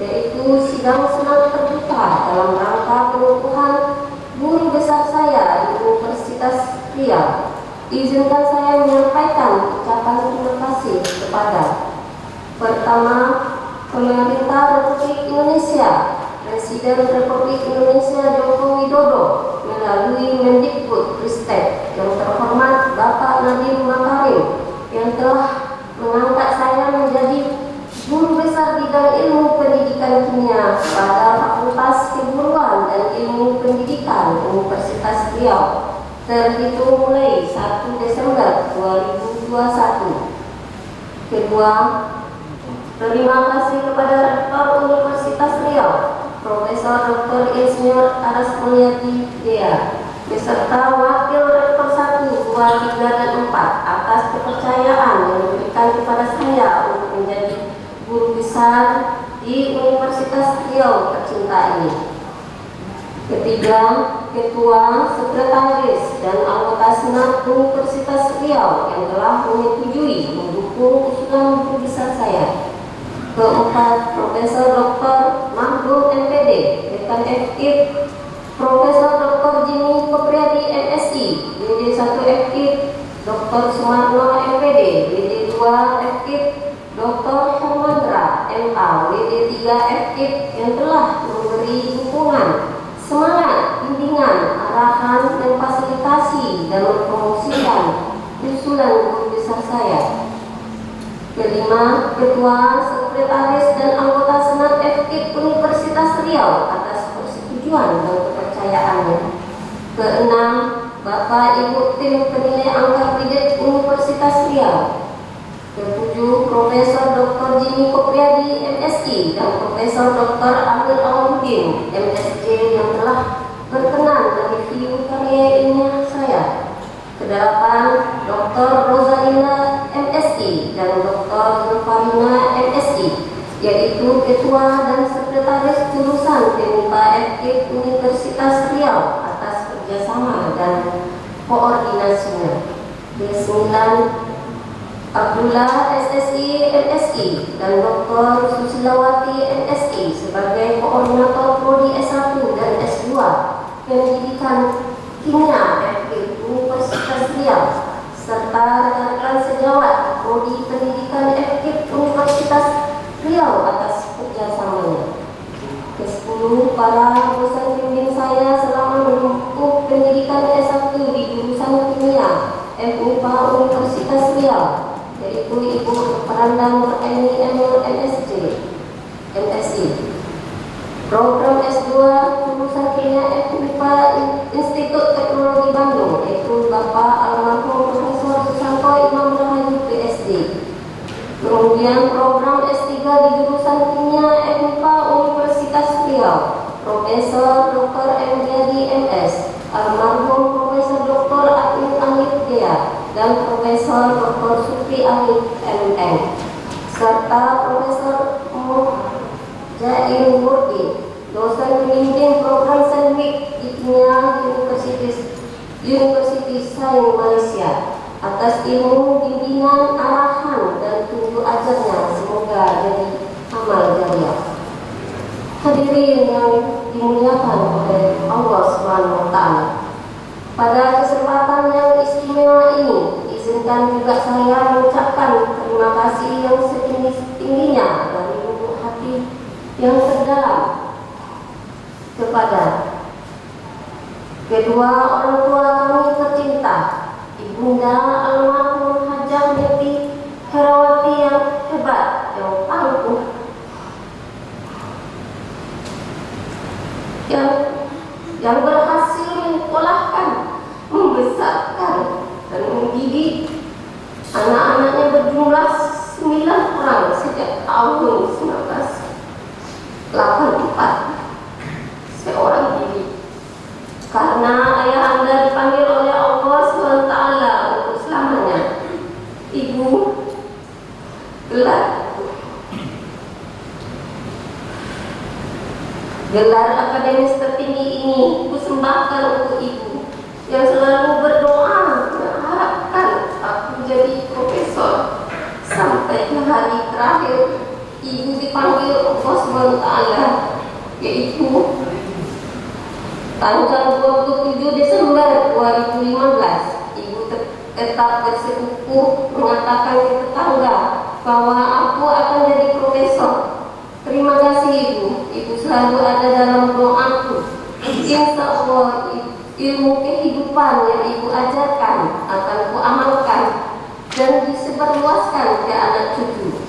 yaitu sidang senam terbuka dalam rangka pengukuhan guru besar saya di Universitas Riau, izinkan saya menyampaikan ucapan terima kasih kepada pertama, Pemerintah Republik Indonesia, Presiden Republik Indonesia Joko Widodo melalui Mendikbudristek yang terhormat Bapak Nadiem Makarim yang telah mengangkat saya menjadi guru besar bidang ilmu pendidikan kimia pada Fakultas Keguruan dan Ilmu Pendidikan Universitas Riau terhitung mulai 1 Desember 2021. Kedua, terima kasih kepada Rektor Universitas Riau, Profesor Dr. Insinyur Aras Mulyadi Dea, beserta Wakil Rektor 1, 2, 3, dan 4 atas kepercayaan yang diberikan kepada saya untuk menjadi guru besar di Universitas Riau tercinta ini. Ketiga, Ketua, Sekretaris, dan anggota Senat Universitas Riau yang telah menyetujui mendukung usulan guru besar saya. Keempat, Profesor Dr. Mahbub MPD, Dekan FKIP, Profesor Dr. Jimmy Kopriadi MSI, WD 1 FKIP, Dr. Sumarno MPD, WD 2 FKIP, Dr. Hermandra MA, WD 3 FKIP yang telah memberi dukungan, semangat, bimbingan, arahan, dan fasilitasi dan mempromosikan usulan guru besar saya. Kelima, Ketua, Sekretaris, dan anggota Senat FKIP Universitas Riau atas persetujuan dan kepercayaannya. Keenam, Bapak Ibu tim penilai angka kredit Universitas Riau. Ketujuh, Profesor Dr. Jimmy Kopriadi MSI dan Profesor Dr. Amir Alamuddin MSc yang telah berkenan mereview karya ilmiah saya. Kedelapan, Dr. Rosalinda MSI dan Dr. Zulfarina MSI, yaitu Ketua dan Sekretaris Jurusan Teknika FKIP Universitas Riau atas kerjasama dan koordinasinya. Kesembilan, Abdullah SSI MSI dan Dr. Susilawati MSI sebagai koordinator prodi S1 dan S2 Pendidikan Kimia FK Universitas Riau serta rekan-rekan sejawat Prodi Pendidikan FK Universitas Riau atas kerjasamanya. Ke-10, para dosen pembimbing saya selama menempuh pendidikan S1 di jurusan Kimia FMIPA Universitas Riau, yaitu Ibu Parandang Nuraini MSc. Program S2 jurusan Kimia FMIPA Institut Teknologi Bandung, yaitu Bapak almarhum Profesor Susanto Imam Rahayu PSD. Kemudian program S3 di jurusan Kimia FMIPA Universitas Riau, Profesor Dr. M. Yadi MS, almarhum Profesor Dr. Amin Alif Dea, dan Profesor Dr. Supri Alif MM, serta Profesor Jair Murdi, dosen pembimbing program Sandwich di Kimia University Sains Malaysia, atas ilmu bimbingan, arahan, dan tunjuk ajarnya. Semoga jadi amal jariah. Hadirin yang dimuliakan oleh Allah SWT, pada kesempatan yang istimewa ini, izinkan juga saya mengucapkan terima kasih yang setinggi-tingginya dari lubuk hati yang terdalam kepada kedua orang tua kami tercinta, Ibunda almarhum Hajah Neti Herawati yang hebat, yang tangguh, yang berhasil menyekolahkan, membesarkan, dan mendidik anak-anaknya berjumlah 9 orang sejak tahun 1984. Seorang diri, karena ayah Anda dipanggil oleh Allah SWT untuk selamanya. Ibu, gelar akademis tertinggi ini kusembahkan untuk ibu yang selalu berdoa mengharapkan aku jadi profesor sampai ke hari terakhir ibu dipanggil Allah SWT, yaitu tanggal 27 Desember 2015. Ibu tetap bersekukuh mengatakan ke tetangga bahwa aku akan jadi profesor. Terima kasih Ibu. Ibu selalu ada dalam doaku. Insya Allah ilmu kehidupan yang Ibu ajarkan akan kuamalkan dan disebarluaskan ke anak cucu.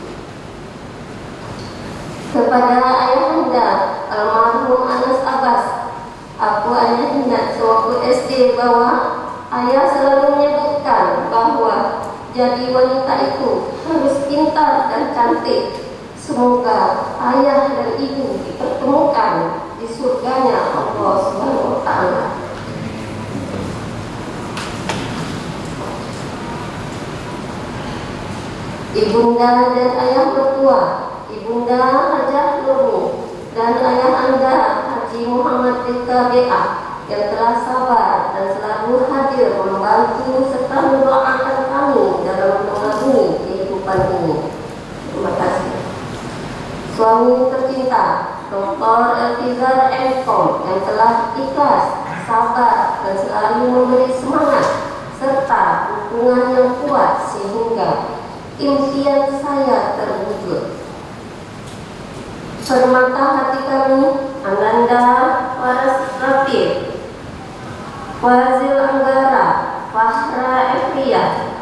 Kepada ayahanda almarhum Anas Abbas, aku hanya ingat sewaktu SD bahwa ayah selalu menyebutkan bahwa jadi wanita itu harus pintar dan cantik. Semoga ayah dan ibu dipertemukan di surganya Allah SWT. Ibunda dan ayah mertua, Ibunda Hajah Nurni dan ayah Anda Haji Muhammad BKBA yang telah sabar dan selalu hadir membantu serta mendoakan kami dalam mengarungi kehidupan ini. Terima kasih. Suami tercinta Dr. Elfizar M.Com yang telah ikhlas, sabar, dan selalu memberi semangat serta dukungan yang kuat sehingga impian saya terwujud. Permata hati kami, Ananda Waras Rafif, Fazil Anggara, Fahra Efriyah,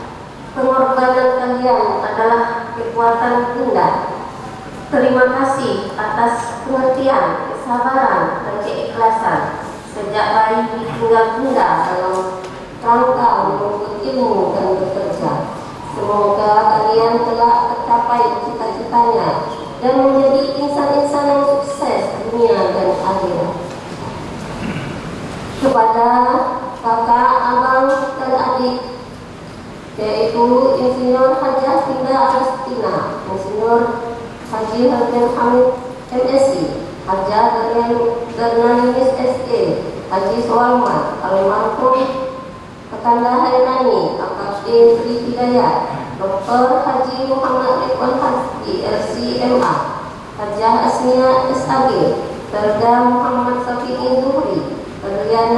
pengorbanan kalian adalah kekuatan bunda. Terima kasih atas pengertian, kesabaran, dan keikhlasan sejak bayi ditinggal bunda dalam rangka menuntut ilmu dan bekerja. Semoga kalian telah tercapai cita-citanya dan menjadi insan-insan yang sukses dunia dan akhirat. Kepada kakak, abang, dan adik, yaitu Insinyur Hajah Tinda Agustina, Insinyur Haji Harden Hamid MSc, Hajah Garnalinis SE, Haji Soalman, almarhum Kakanda Hairani, AKP Sri Hidayat, Dr. Haji Muhammad Ridwan Hasbi LCMA, Hajah Asmia SAG, Serda Muhammad Safi'i Zuhri, Rian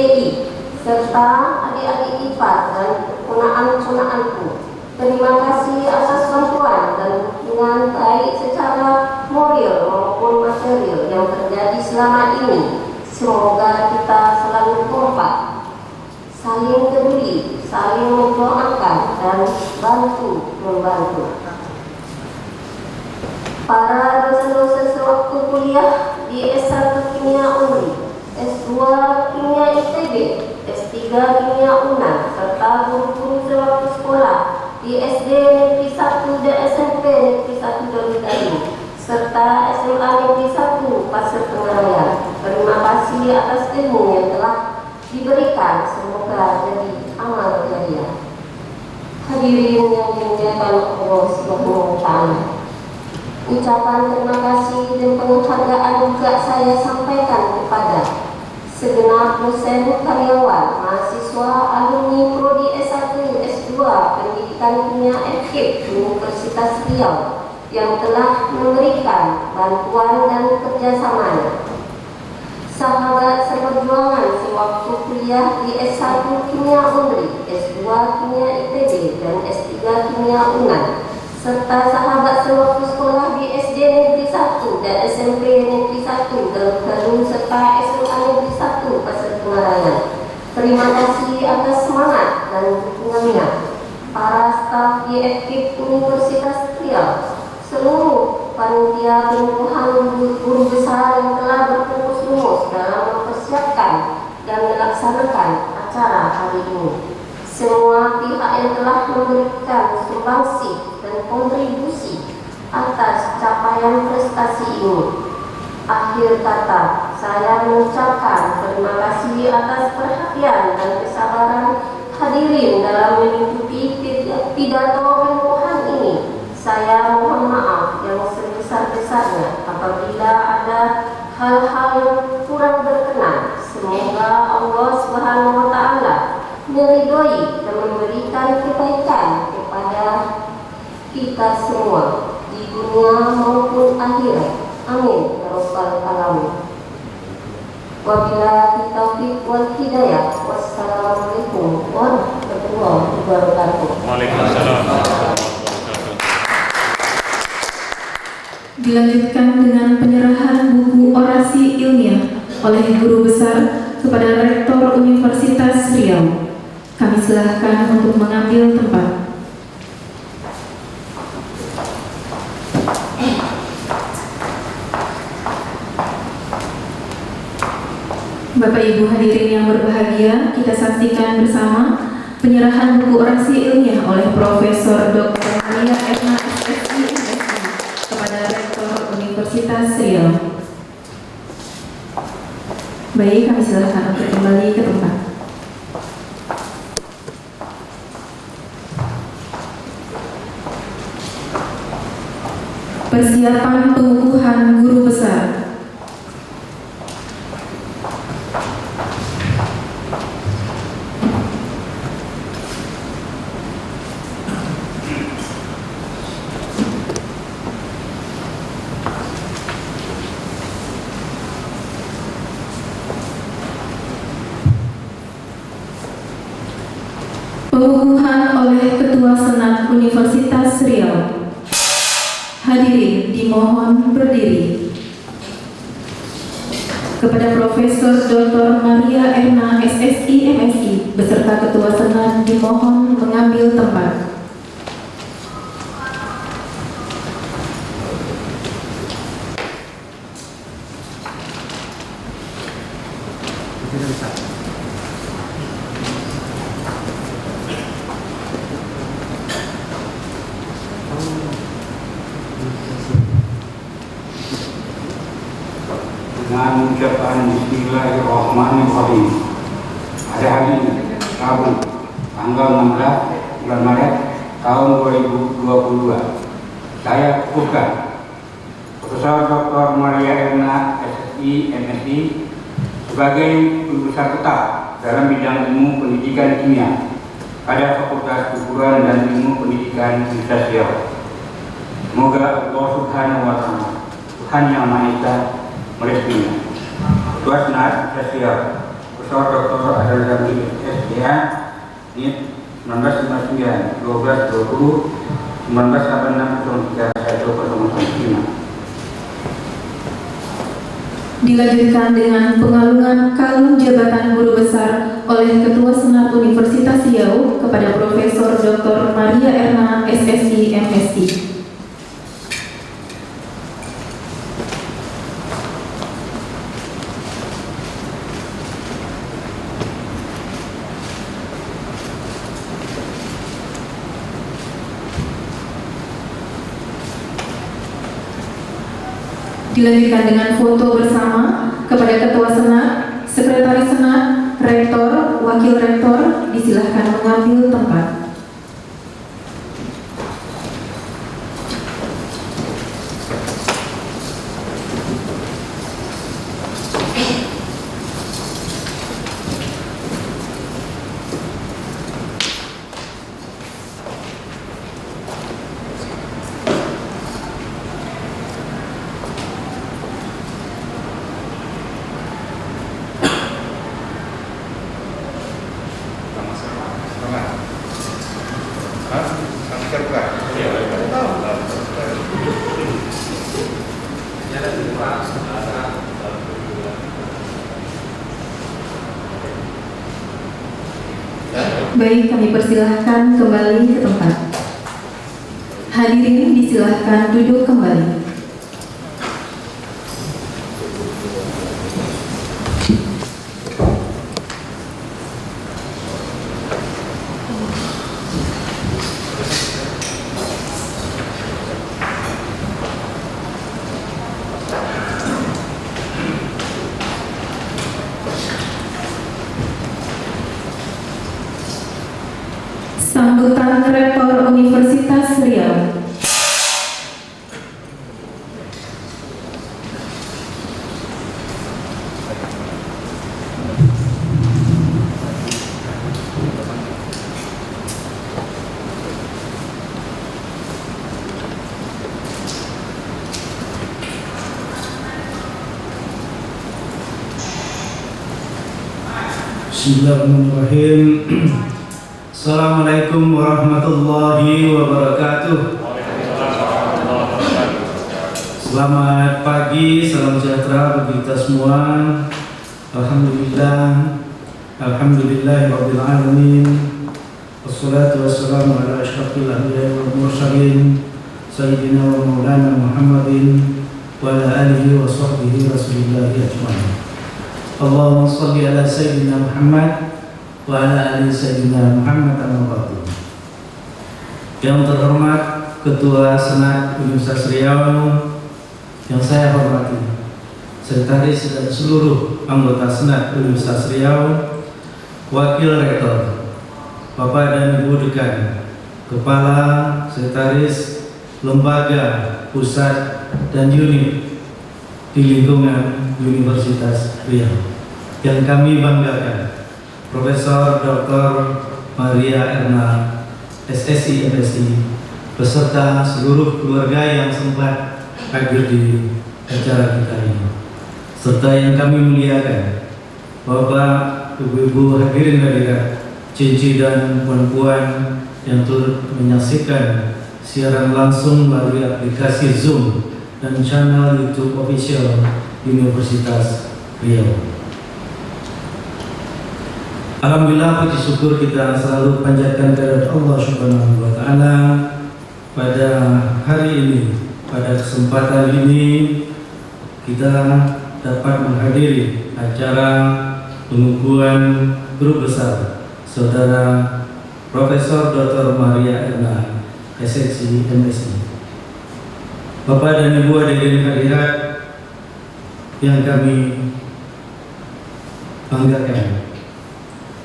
PDI, serta adik-adik ipar dan ponaan-ponaanku. Terima kasih atas bantuan dan dukungan baik secara moral maupun material yang terjadi selama ini. Semoga kita selalu kompak, saling peduli, saling mendoakan dan bantu-membantu. Para dosen-dosen sewaktu kuliah di S1 Kimia UNRI, S2 Kimia ITB, S3 Kimia UNAN, serta guru-guru sewaktu sekolah di SD Negeri 1 dan SMP Negeri 1 Doli, serta SMA Negeri 1 Pasir Tengarayan. Terima kasih atas ilmu yang telah diberikan, semoga jadi amal jariah. Hadirin yang dimuliakan Allah Subhanahu wa Ta'ala, ucapan terima kasih dan penghargaan juga saya sampaikan kepada segenap dosen, karyawan, mahasiswa, alumni Prodi S1, S2, Pendidikan Kimia FKIP Universitas Riau yang telah memberikan bantuan dan kerjasamanya. Sahabat seperjuangan sewaktu kuliah di S1 Kimia UNRI, S2 Kimia ITB, dan S3 Kimia UNAN, serta sahabat sewaktu sekolah di SD Negeri 1 dan SMP Negeri 1 Galuh, serta SMA Negeri 1 Pasir Tengarayan. Terima kasih atas semangat dan dukungannya. Para staf di FKIP Universitas Riau, seluruh panitia pengukuhan guru besar yang telah berfokus lumus dalam mempersiapkan dan melaksanakan acara hari ini. Semua pihak yang telah memberikan sumbangsi dan kontribusi atas capaian prestasi ini. Akhir kata, saya mengucapkan terima kasih atas perhatian dan kesabaran hadirin dalam mengikuti pidato pengukuhan ini. Saya mohon maaf yang sebesar-besarnya apabila ada hal-hal yang kurang berkenan. Semoga Allah Subhanahu wa Ta'ala meridhoi dan memberikan kebaikan kepada kita semua di dunia maupun akhirat. Amin ya rabbal alamin. Wabillahi taufiq wal hidayah. Wassalamualaikum warahmatullahi wabarakatuh. Waalaikumsalam. Dilanjutkan dengan penyerahan buku orasi ilmiah oleh Guru Besar kepada Rektor Universitas Riau. Kami silakan untuk mengambil tempat. Bapak Ibu hadirin yang berbahagia, kita saksikan bersama penyerahan buku orasi ilmiah oleh Profesor Dr. Maria Erna SSI MSI kepada Rektor Universitas Riau. Baik, kami silakan untuk kembali ke tempat. Persiapan pengukuhan guru besar. Pengukuhan oleh Ketua Senat Universitas Riau. Hadirin dimohon berdiri. Kepada Profesor Dr. Maria Erna SSI MSI beserta Ketua Senat dimohon mengambil tempat. Dengan ucapan Bismillahirrahmanirrahim. Pada hari ini, Rabu, tanggal 16 bulan Maret tahun 2022, saya kukuhkan Profesor Dr. Maria Erna SSI MSI sebagai guru besar tetap dalam bidang ilmu pendidikan kimia pada Fakultas Keguruan dan Ilmu Pendidikan Universitas Riau. Semoga Allah Subhanahu wa Ta'ala, Tuhan yang Maha Esa, merestuinya. Ketua Senat Universitas Riau Profesor Dr. Adel Jamil SDA NIT 1959 1220 1986 03 Dilanjutkan dengan pengalungan kalung jabatan guru besar oleh Ketua Senat Universitas Riau kepada Profesor Dr. Maria Erna SSI MSI. Dilanjutkan dengan foto bersama kepada Ketua Senat, Sekretaris Senat, Rektor, Wakil Rektor, disilahkan mengambil tempat. Baik, kami persilahkan kembali ke tempat. Hadirin disilahkan duduk kembali. Sambutan Rektor Universitas Riau. Bismillahirrahmanirrahim. Assalamualaikum warahmatullahi wabarakatuh. Selamat pagi, salam sejahtera bagi kita semua. Alhamdulillahirabbil alamin. Wassalatu wassalamu ala asyrafil anbiya'i wal mursalin sayyidina wa maulana Muhammadin wa ala alihi wa sahbihi rasulillahi ajma'in. Allahumma shalli ala sayyidina Muhammad wa ala ali sayyidina Muhammad al-Fatih. Yang terhormat Ketua Senat Universitas Riau yang saya hormati, Sekretaris dan seluruh anggota Senat Universitas Riau, Wakil Rektor, Bapak dan Ibu Dekan, Kepala, Sekretaris, Lembaga, Pusat, dan Unit di lingkungan Universitas Riau yang kami banggakan, Profesor Dr. Maria Erna SSI MSI beserta seluruh keluarga yang sempat hadir di acara kita ini, serta yang kami muliakan Bapak, Ibu-ibu hadirin hadirat, cici dan puan-puan yang turut menyaksikan siaran langsung melalui aplikasi Zoom dan channel YouTube official Universitas Riau. Alhamdulillah, puji syukur kita selalu panjatkan kepada Allah Subhanahu wa Ta'ala. Pada hari ini, pada kesempatan ini, kita dapat menghadiri acara pengukuhan Guru Besar Saudara Profesor Dr. Maria Erna SSI MSI. Bapak dan Ibu hadirin hadirat yang kami banggakan,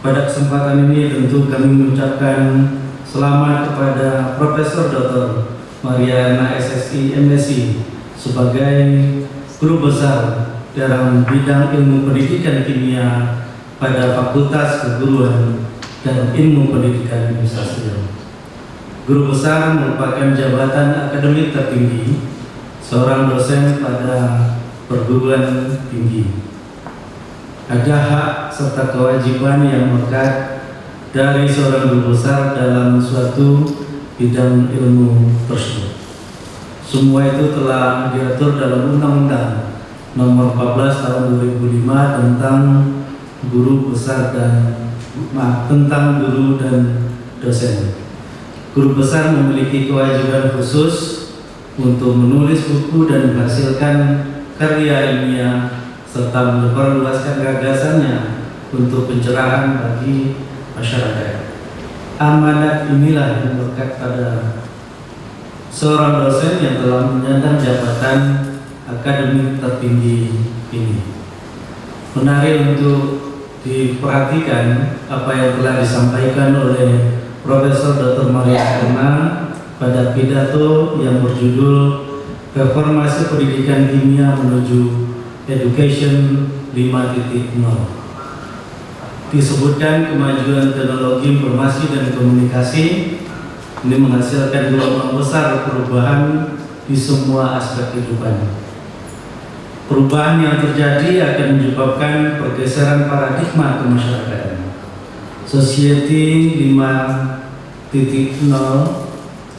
pada kesempatan ini tentu kami mengucapkan selamat kepada Profesor Dr. Maria Erna SSI MSI sebagai Guru Besar dalam bidang ilmu pendidikan kimia pada Fakultas Keguruan dan Ilmu Pendidikan Universitas Riau. Guru Besar merupakan jabatan akademik tertinggi seorang dosen pada perguruan tinggi. ada hak serta kewajiban yang melekat dari seorang guru besar dalam suatu bidang ilmu tersebut. Semua itu telah diatur dalam Undang-Undang Nomor 14 Tahun 2005 tentang guru besar tentang guru dan dosen. Guru besar memiliki kewajiban khusus untuk menulis buku dan menghasilkan karya ilmiah serta memperluaskan gagasannya untuk pencerahan bagi masyarakat. Amanat inilah yang melekat pada seorang dosen yang telah menyandang jabatan akademik tertinggi ini. Menarik untuk diperhatikan apa yang telah disampaikan oleh Profesor Dr. Maria Erna pada pidato yang berjudul Reformasi Pendidikan Kimia Menuju Education 5.0. Disebutkan kemajuan teknologi informasi dan komunikasi ini menghasilkan gelombang besar perubahan di semua aspek kehidupan. Perubahan yang terjadi akan menyebabkan pergeseran paradigma kemasyarakatan. Society 5.0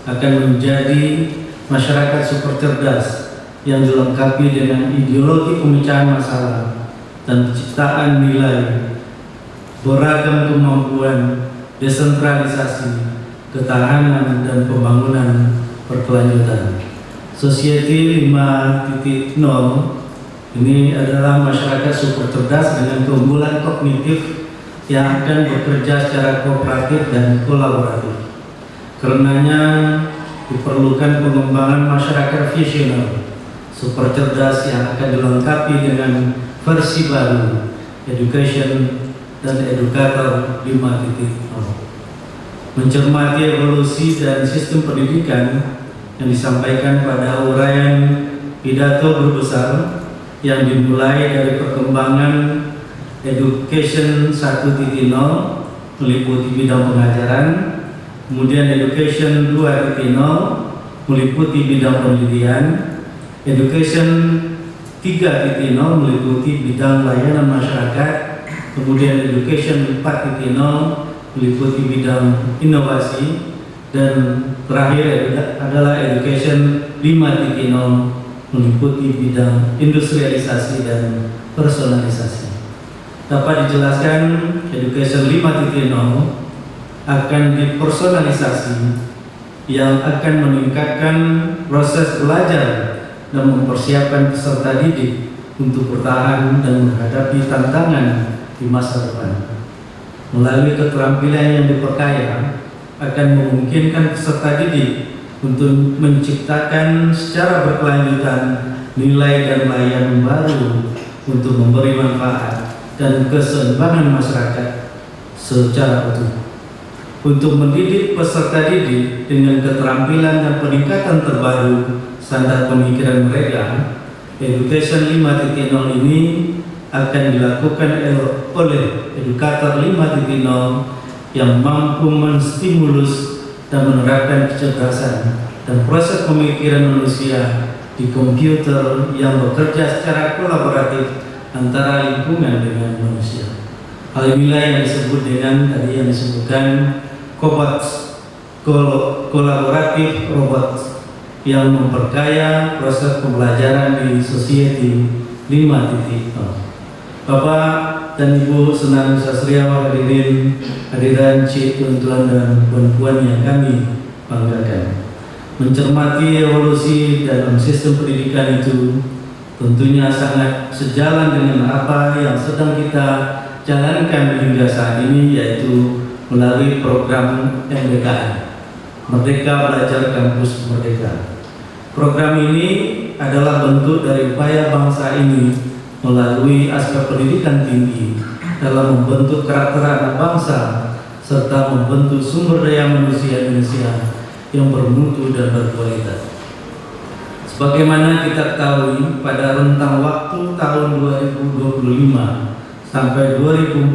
akan menjadi masyarakat super cerdas yang dilengkapi dengan ideologi pemecahan masalah dan penciptaan nilai, beragam kemampuan, desentralisasi, ketahanan dan pembangunan berkelanjutan. Society 5.0 ini adalah masyarakat super cerdas dengan keunggulan kognitif yang akan bekerja secara kooperatif dan kolaboratif. Karenanya diperlukan pengembangan masyarakat visioner, super cerdas yang akan dilengkapi dengan versi baru, education dan educator 5.0. Mencermati evolusi dan sistem pendidikan yang disampaikan pada uraian pidato guru besar yang dimulai dari perkembangan education 1.0 meliputi bidang pengajaran, kemudian education 2.0 meliputi bidang penelitian, education 3.0 meliputi bidang layanan masyarakat, kemudian education 4.0 meliputi bidang inovasi, dan terakhir adalah education 5.0 meliputi bidang industrialisasi dan personalisasi. Dapat dijelaskan education 5.0 akan dipersonalisasi yang akan meningkatkan proses belajar dan mempersiapkan peserta didik untuk bertahan dan menghadapi tantangan di masa depan. Melalui keterampilan yang diperkaya akan memungkinkan peserta didik untuk menciptakan secara berkelanjutan nilai dan layanan baru untuk memberi manfaat dan keseimbangan masyarakat secara utuh. Untuk mendidik peserta didik dengan keterampilan dan peningkatan terbaru standar pemikiran mereka, education 5.0 ini akan dilakukan oleh edukator 5.0 yang mampu menstimulus dan menerapkan kecerdasan dan proses pemikiran manusia di komputer yang bekerja secara kolaboratif antara lingkungan dengan manusia. Hal inilah yang disebut dengan tadi yang disebutkan cobots, kolaboratif robot yang memperkaya proses pembelajaran di society 5.0. Bapak dan Ibu Senang Sastriawan hadirin cik tuan-tuan dan puan-puan yang kami banggakan. Mencermati evolusi dalam sistem pendidikan itu tentunya sangat sejalan dengan apa yang sedang kita jalankan hingga saat ini, yaitu melalui program MBKM, Merdeka Belajar Kampus Merdeka. Program ini adalah bentuk dari upaya bangsa ini melalui aspek pendidikan tinggi dalam membentuk karakter anak bangsa serta membentuk sumber daya manusia Indonesia yang bermutu dan berkualitas. Sebagaimana kita ketahui, pada rentang waktu tahun 2025 sampai 2045,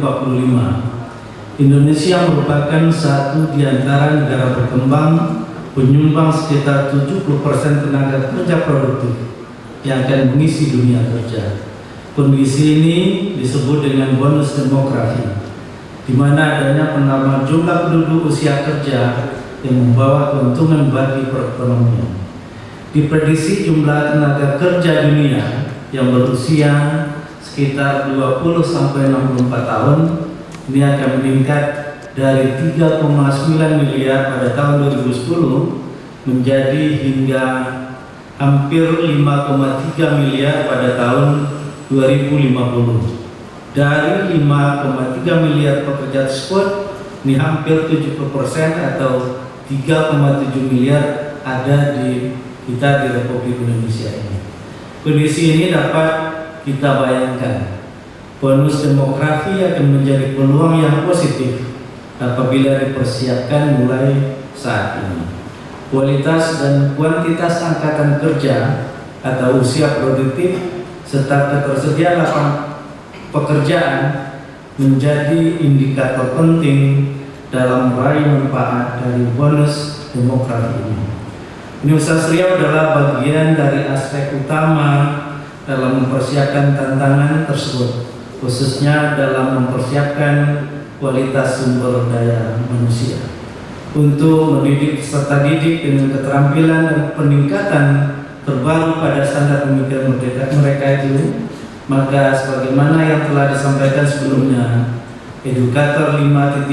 Indonesia merupakan satu di antara negara berkembang penyumbang sekitar 70% tenaga kerja produktif yang akan mengisi dunia kerja. Kondisi ini disebut dengan bonus demografi, di mana adanya penambahan jumlah penduduk usia kerja yang membawa keuntungan bagi perekonomian. Diprediksi jumlah tenaga kerja dunia yang berusia sekitar 20-64 tahun ini akan meningkat dari 3,9 miliar pada tahun 2010 menjadi hingga hampir 5,3 miliar pada tahun 2050. Dari 5,3 miliar pekerja tersebut, ini hampir 70% atau 3,7 miliar ada di kita di Republik Indonesia ini. Kondisi ini dapat kita bayangkan. Bonus demografi akan menjadi peluang yang positif apabila dipersiapkan mulai saat ini. Kualitas dan kuantitas angkatan kerja atau usia produktif serta ketersediaan lapangan pekerjaan menjadi indikator penting dalam meraih manfaat dari bonus demografi ini. Universitas Riau adalah bagian dari aspek utama dalam mempersiapkan tantangan tersebut, khususnya dalam mempersiapkan kualitas sumber daya manusia. Untuk mendidik peserta didik dengan keterampilan dan peningkatan terbaru pada standar pemikiran mereka itu, maka sebagaimana yang telah disampaikan sebelumnya, edukator 5.0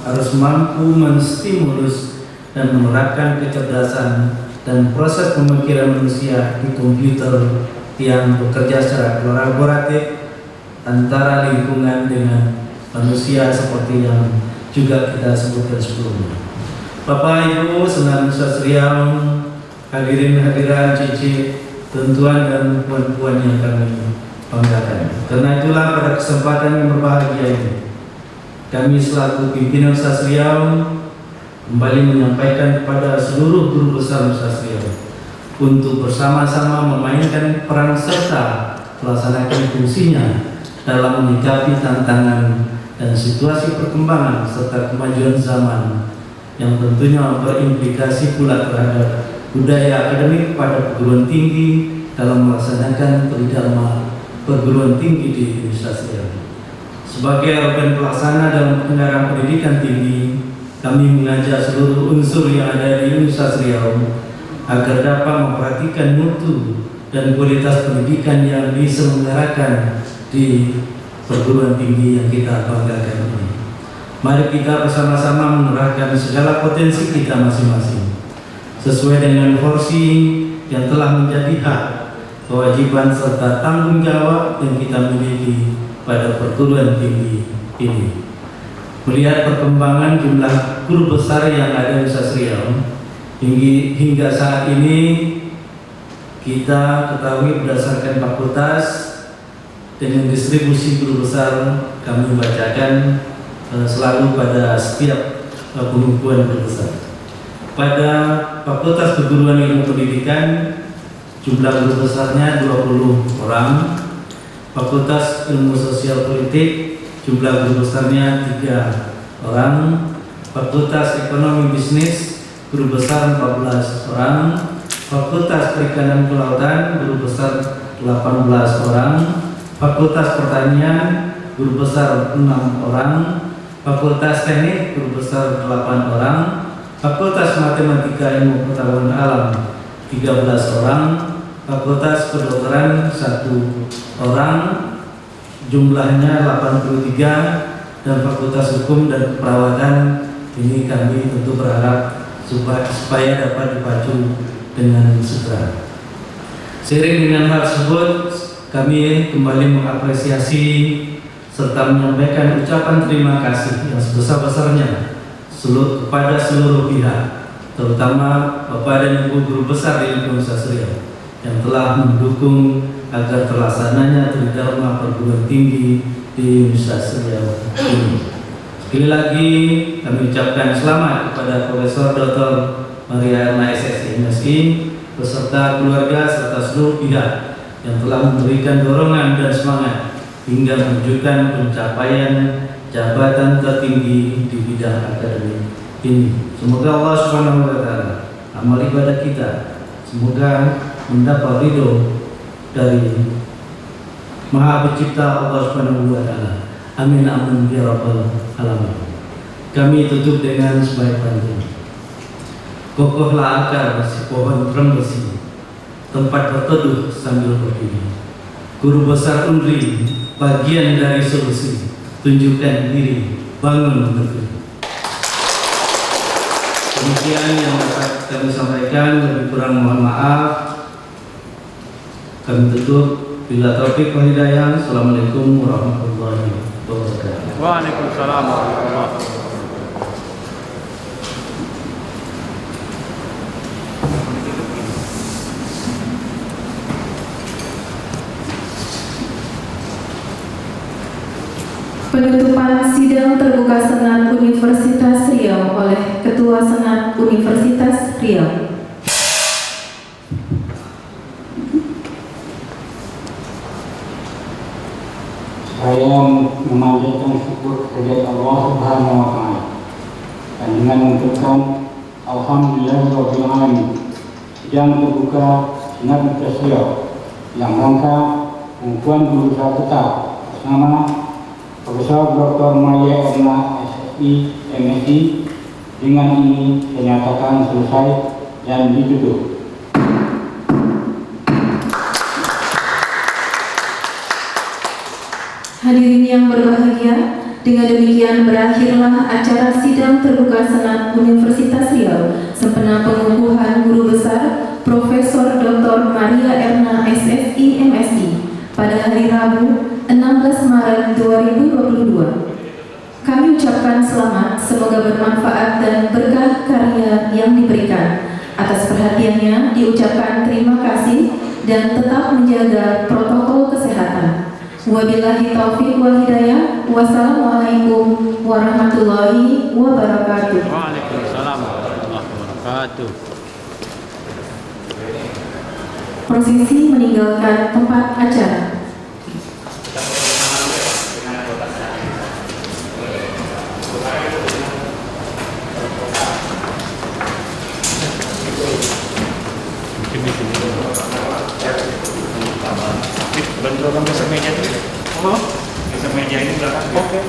harus mampu menstimulus dan menerapkan kecerdasan dan proses pemikiran manusia di komputer yang bekerja secara kolaboratif antara lingkungan dengan manusia seperti yang juga kita sebutkan sebelumnya. Bapak Ibu senang Universitas Riau, hadirin hadirat cici, tuan-tuan dan puan-puan yang kami banggakan. Karena itulah pada kesempatan yang berbahagia ini, kami selaku pimpinan Universitas Riau kembali menyampaikan kepada seluruh guru besar Universitas Riau untuk bersama-sama memainkan peran serta melaksanakan fungsinya dalam menyikapi tantangan dan situasi perkembangan serta kemajuan zaman yang tentunya berimplikasi pula terhadap budaya akademik pada perguruan tinggi dalam melaksanakan tridharma perguruan tinggi di Universitas Riau. Sebagai organ pelaksana dalam penyelenggaraan pendidikan tinggi, kami mengajak seluruh unsur yang ada di Universitas Riau agar dapat memperhatikan mutu dan kualitas pendidikan yang diselenggarakan di perguruan tinggi yang kita banggakan ini. Mari kita bersama-sama mengerahkan segala potensi kita masing-masing sesuai dengan porsi yang telah menjadi hak, kewajiban serta tanggung jawab yang kita miliki pada perguruan tinggi ini. Melihat perkembangan jumlah guru besar yang ada di Universitas Riau hingga saat ini, kita ketahui berdasarkan fakultas dengan distribusi guru besar kami bacakan selalu pada setiap pengukuhan guru besar. Pada Fakultas Keguruan Ilmu Pendidikan jumlah guru besarnya 20 orang. Fakultas Ilmu Sosial Politik jumlah guru besarnya 3 orang. Fakultas Ekonomi Bisnis guru besar 14 orang. Fakultas Perikanan Kelautan guru besar 18 orang. Fakultas Pertanian guru besar 6 orang. Fakultas Teknik guru besar 8 orang. Fakultas Matematika Ilmu Pengetahuan Alam 13 orang. Fakultas Kedokteran 1 orang, jumlahnya 83, dan Fakultas Hukum dan Keperawatan ini kami tentu berharap supaya dapat dipacu dengan segera. Seiring dengan hal tersebut, kami kembali mengapresiasi serta menyampaikan ucapan terima kasih yang sebesar-besarnya kepada seluruh pihak, terutama Bapak dan Ibu guru besar di Universitas Riau yang telah mendukung agar terlaksananya tridharma perguruan tinggi di Universitas Riau ini. Sekali lagi kami ucapkan selamat kepada Profesor Dr. Mariana SSI MSI beserta keluarga serta seluruh pihak yang telah memberikan dorongan dan semangat hingga menunjukkan pencapaian jabatan tertinggi di bidang akademik ini. Semoga Allah Subhanahu wa taala amal ibadah kita semoga mendapat ridho dari Maha Pencipta Allah Subhanahu wa Ta'ala. Amin amin ya rabbal alamin. Kami tutup dengan sebaik pantun. Kokohlah akar si pohon trembesi, tempat berteduh sambil berdiri. Guru besar Unri, bagian dari solusi. Tunjukkan diri, bangun negeri. Demikian yang dapat kami sampaikan, lebih kurang mohon maaf. Kami tutup. Bila taufik wal hidayah. Assalamualaikum warahmatullahi wabarakatuh. Waalaikumsalam warahmatullahi wabarakatuh. Penutupan sidang terbuka Senat Universitas Riau oleh Ketua Senat Universitas Riau. Saya memanjatkan syukur kepada Allah Subhanahu wa Ta'ala dan dengan mengucapkan Alhamdulillahirabbil alamin. Sidang terbuka Senat Universitas Riau yang rangka pengukuhan guru besar tetap atas nama Profesor Dr. Maria Erna SSI MSI. Dengan ini dinyatakan selesai dan ditutup. Hadirin yang berbahagia, dengan demikian berakhirlah acara sidang terbuka Senat Universitas Riau sempena pengukuhan guru besar Profesor Dr. Maria Erna SSI MSI pada hari Rabu 16 Maret 2022. Kami ucapkan selamat, semoga bermanfaat dan berkah karya yang diberikan. Atas perhatiannya diucapkan terima kasih dan tetap menjaga protokol kesehatan. Wabillahi taufiq wal hidayah. Wassalamualaikum warahmatullahi wabarakatuh. Waalaikumsalam warahmatullahi wabarakatuh. Prosesi meninggalkan tempat acara. Bentrokan besar meja itu. Oh, besar meja ini belakang. Oke.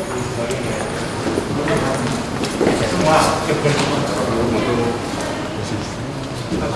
Semua. Kita